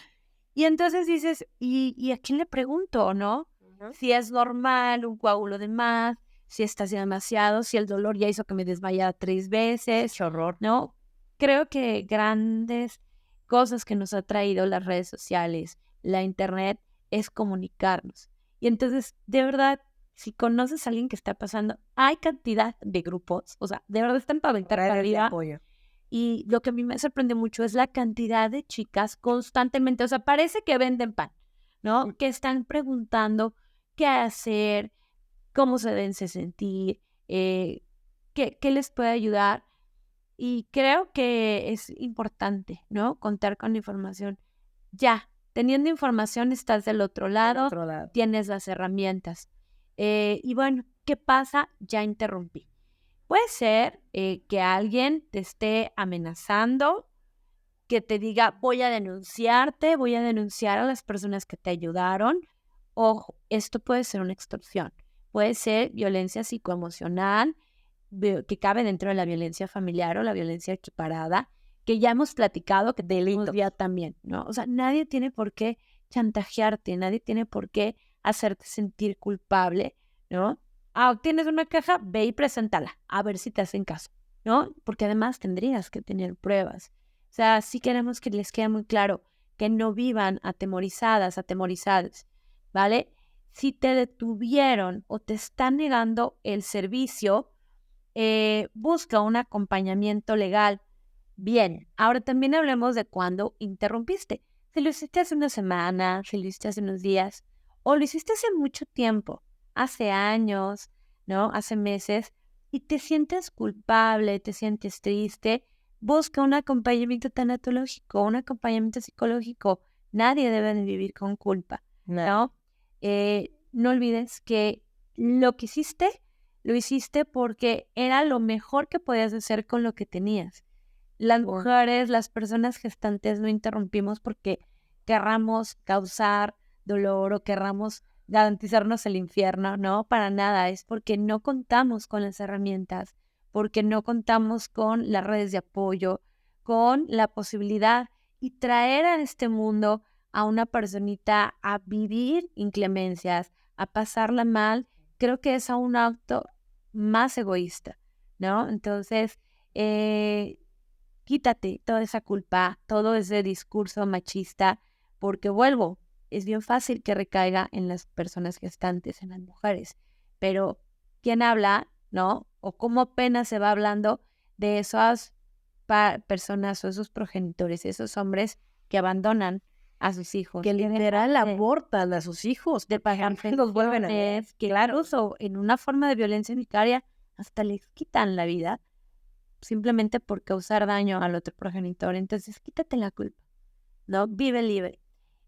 Y entonces dices, ¿y a quién le pregunto, no? Si es normal un coágulo de más, si está haciendo demasiado, si el dolor ya hizo que me desmayara 3 veces. Qué horror. ¿No? Creo que grandes cosas que nos ha traído las redes sociales, la internet, es comunicarnos. Y entonces, de verdad, si conoces a alguien que está pasando, hay cantidad de grupos, o sea, de verdad están para aventar para arriba. Y lo que a mí me sorprende mucho es la cantidad de chicas constantemente, o sea, parece que venden pan, ¿no? Que están preguntando qué hacer, cómo se deben sentir, qué les puede ayudar. Y creo que es importante, ¿no? Contar con información. Ya, teniendo información estás del otro lado, tienes las herramientas. Y bueno, ¿qué pasa? Ya interrumpí. Puede ser que alguien te esté amenazando, que te diga, voy a denunciarte, voy a denunciar a las personas que te ayudaron. Ojo, esto puede ser una extorsión, puede ser violencia psicoemocional, que cabe dentro de la violencia familiar o la violencia equiparada, que ya hemos platicado que delito ya también, ¿no? O sea, nadie tiene por qué chantajearte, nadie tiene por qué hacerte sentir culpable, ¿no? Tienes una queja, ve y preséntala, a ver si te hacen caso, ¿no? Porque además tendrías que tener pruebas. O sea, sí queremos que les quede muy claro que no vivan atemorizadas, atemorizados, ¿vale? Si te detuvieron o te están negando el servicio, busca un acompañamiento legal. Bien, ahora también hablemos de cuándo interrumpiste. Si lo hiciste hace una semana, si lo hiciste hace unos días, o lo hiciste hace mucho tiempo, hace años, ¿no? Hace meses, y te sientes culpable, te sientes triste, busca un acompañamiento tanatológico, un acompañamiento psicológico. Nadie debe de vivir con culpa, ¿no? No olvides que lo que hiciste, lo hiciste porque era lo mejor que podías hacer con lo que tenías. Las mujeres, las personas gestantes no interrumpimos porque querramos causar dolor o querramos garantizarnos el infierno, no, para nada, es porque no contamos con las herramientas, porque no contamos con las redes de apoyo, con la posibilidad y traer a este mundo a una personita a vivir inclemencias, a pasarla mal, creo que es a un acto más egoísta, ¿no? Entonces, quítate toda esa culpa, todo ese discurso machista, porque vuelvo, es bien fácil que recaiga en las personas gestantes, en las mujeres, pero ¿quién habla, no? O cómo apenas se va hablando de esas personas o esos progenitores, esos hombres que abandonan a sus hijos. Que literal abortan a sus hijos, De pagar los vuelven a que incluso en una forma de violencia vicaria hasta les quitan la vida simplemente por causar daño al otro progenitor. Entonces, quítate la culpa, ¿no? Vive libre.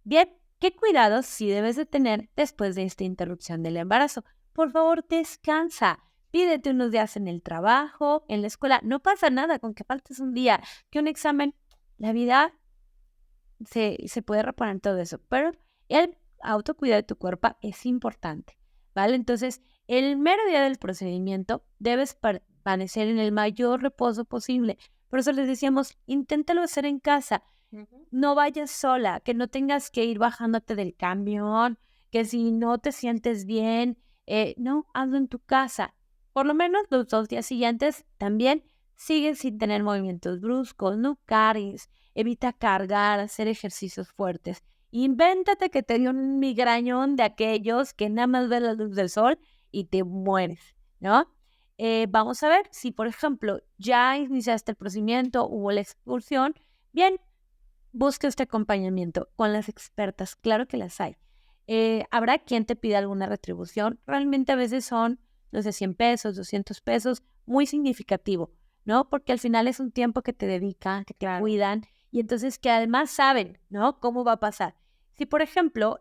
Bien, ¿qué cuidados sí debes de tener después de esta interrupción del embarazo? Por favor, descansa. Pídete unos días en el trabajo, en la escuela. No pasa nada con que faltes un día, que un examen. La vida se puede reponer todo eso, pero el autocuidado de tu cuerpo es importante, ¿vale? Entonces, el mero día del procedimiento debes permanecer en el mayor reposo posible. Por eso les decíamos, inténtalo hacer en casa. No vayas sola, que no tengas que ir bajándote del camión, que si no te sientes bien, no, hazlo en tu casa. Por lo menos los 2 días siguientes también sigues sin tener movimientos bruscos, no cargues, evita cargar, hacer ejercicios fuertes. Invéntate que te dio un migrañón de aquellos que nada más ves la luz del sol y te mueres, ¿no? Vamos a ver si, por ejemplo, ya iniciaste el procedimiento, hubo la expulsión, bien, busca este acompañamiento con las expertas, claro que las hay. Habrá quien te pida alguna retribución, realmente a veces son, no sé, 100 pesos, 200 pesos, muy significativo, ¿no? Porque al final es un tiempo que te dedican, que te cuidan y entonces que además saben, ¿no? Cómo va a pasar. Si, por ejemplo,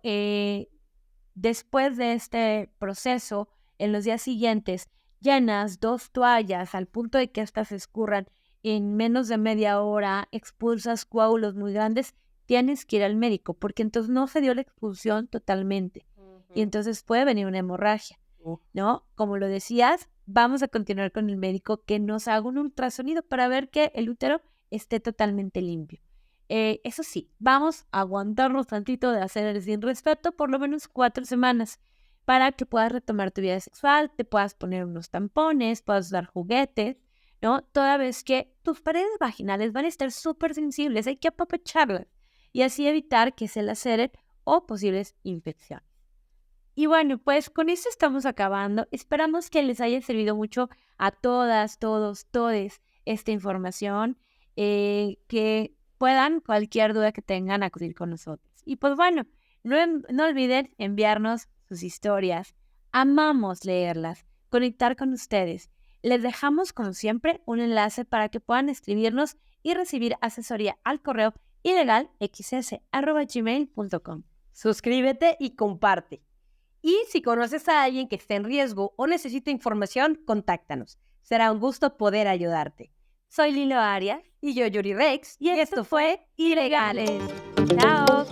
después de este proceso, en los días siguientes, llenas 2 toallas al punto de que éstas se escurran en menos de media hora, expulsas coágulos muy grandes, tienes que ir al médico, porque entonces no se dio la expulsión totalmente. Y entonces puede venir una hemorragia, ¿no? Como lo decías, vamos a continuar con el médico que nos haga un ultrasonido para ver que el útero esté totalmente limpio. Eso sí, vamos a aguantarnos tantito de hacer el sin respeto por lo menos 4 semanas para que puedas retomar tu vida sexual, te puedas poner unos tampones, puedas usar juguetes, ¿no? Toda vez que tus paredes vaginales van a estar súper sensibles, hay que apapacharlas y así evitar que se laceren o posibles infecciones. Y bueno, pues con esto estamos acabando. Esperamos que les haya servido mucho a todas, todos, todes esta información, que puedan, cualquier duda que tengan, acudir con nosotros. Y pues bueno, no olviden enviarnos sus historias. Amamos leerlas, conectar con ustedes. Les dejamos, como siempre, un enlace para que puedan escribirnos y recibir asesoría al correo ilegalxs@gmail.com. Suscríbete y comparte. Y si conoces a alguien que esté en riesgo o necesita información, contáctanos. Será un gusto poder ayudarte. Soy Lilo Arias y yo, Yuri Rex, y esto fue Ilegales. ¡Chao!